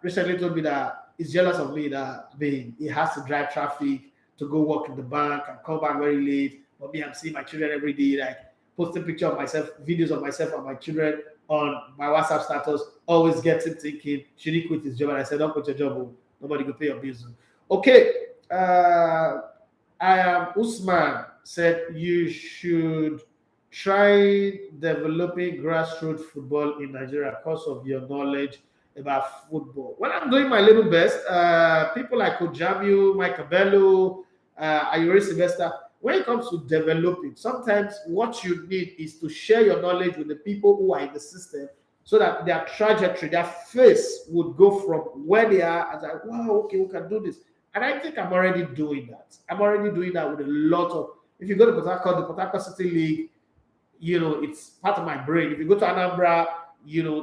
recently told me that he's jealous of me that he has to drive traffic to go work in the bank and come back very late. But me, I'm seeing my children every day, like posting pictures of myself, videos of myself and my children on my WhatsApp status. Always gets him thinking, should he quit his job? And I said, don't quit your job. Nobody will pay your bills. Okay. I am Usman said you should try developing grassroots football in Nigeria because of your knowledge about football. Well, I'm doing my little best. People like Ojamiu, Michael Bello, Ayuri Sylvester, when it comes to developing, sometimes what you need is to share your knowledge with the people who are in the system so that their trajectory, their face would go from where they are as like, wow, okay, we can do this. And I think I'm already doing that. I'm already doing that with a lot of, if you go to the Port Harcourt City League, it's part of my brain. If you go to Anambra,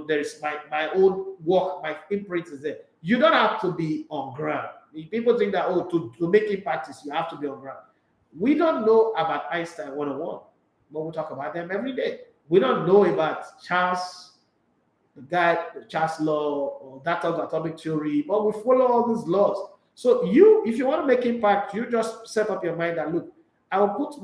there's my own work, my imprint is there. You don't have to be on ground. People think that, to make impact is you have to be on ground. We don't know about Einstein 101, but we talk about them every day. We don't know about Charles law or that of atomic theory, but we follow all these laws. So if you want to make impact, you just set up your mind that, look, I will put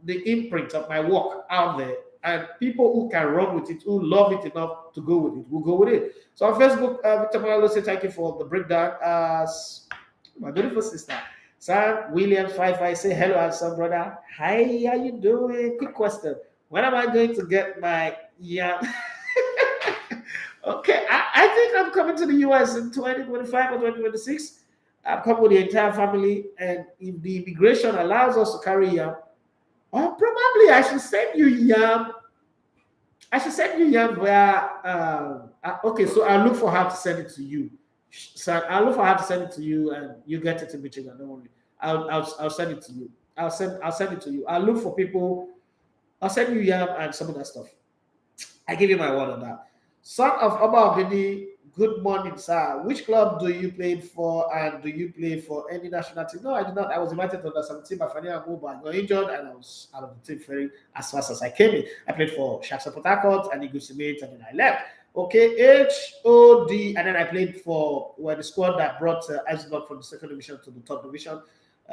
the imprint of my work out there, and people who can run with it, who love it enough to go with it, will go with it. So on Facebook, Victor Malalo said thank you for the breakdown. My beautiful sister, Sam Williams 55 say hello, handsome brother. Hi, how you doing? Quick question. When am I going to get my Okay, I think I'm coming to the US in 2025 or 2026. I'm coming with the entire family, and if the immigration allows us to carry yam, or probably I should send you yam. Where okay, so I'll look for her to send it to you. So I'll look for her to send it to you, and you get it in Michigan. Don't worry. I'll send it to you. I'll send it to you. I'll look for people. I'll send you yam and some of that stuff. I give you my word on that. Son of Oba Obedi, good morning, sir. Which club do you play for, and do you play for any national team? No, I did not. I was invited to the 17 by Fania Abu, but I got injured and I was out of the team very as fast as I came in. I played for Sharks of Port Harcourt and Eagle Cement, and then I left. Okay, HOD, and then I played for the squad that brought Iceberg from the second division to the third division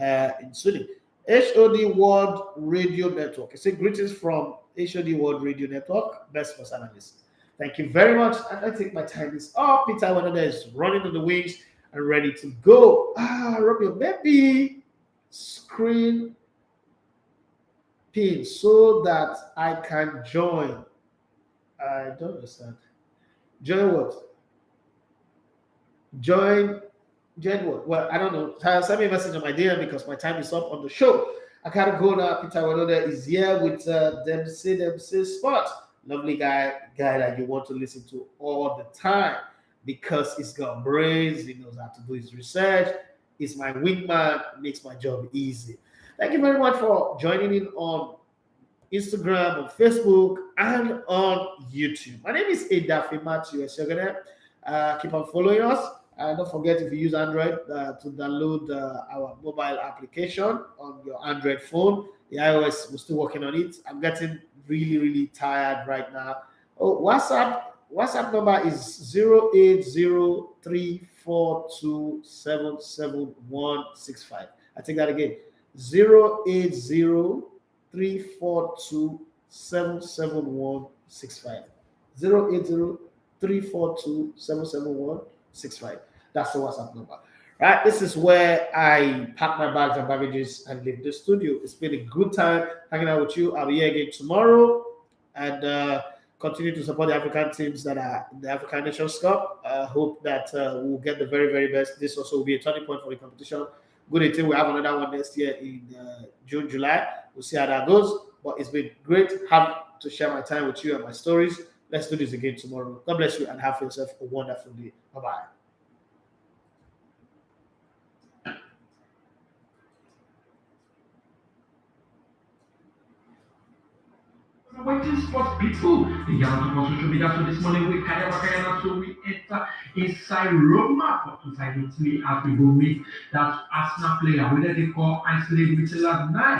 in Sweden. HOD World Radio Network. I say greetings from HOD World Radio Network, best sports analyst. Thank you very much. And I think my time is up. Peter Wanada is running on the wings and ready to go. Romeo, maybe screen pin so that I can join. I don't understand. Join what? Join what? Well, I don't know. Send me a message on my DM because my time is up on the show. I gotta go now. Peter Wanada is here with Dempsey Sports. Lovely guy that you want to listen to all the time because he's got brains, he knows how to do his research, he's my wingman, makes my job easy. Thank you very much for joining in on Instagram, on Facebook, and on YouTube. My name is Edafe Matthew. Keep on following us. Don't forget, if you use Android, to download our mobile application on your Android phone. The iOS, we're still working on it. I'm getting really, really tired right now. WhatsApp number is 08035 080-342-77165. I take that again. 080-342-77165. 080-342-77165. That's the WhatsApp number. Right, this is where I pack my bags and baggages and leave the studio. It's been a good time hanging out with you. I'll be here again tomorrow and continue to support the African teams that are in the African Nations Cup. I hope that we'll get the very, very best. This also will be a turning point for the competition. Good until we have another one next year in June, July. We'll see how that goes. But it's been great to share my time with you and my stories. Let's do this again tomorrow. God bless you and have yourself a wonderful day. Bye-bye. Waiting sports people. The young on social media. So this morning we carry our so we enter inside Roma for inside Italy as we go meet that Arsenal player. Whether they call Isolate Mitchell at 9.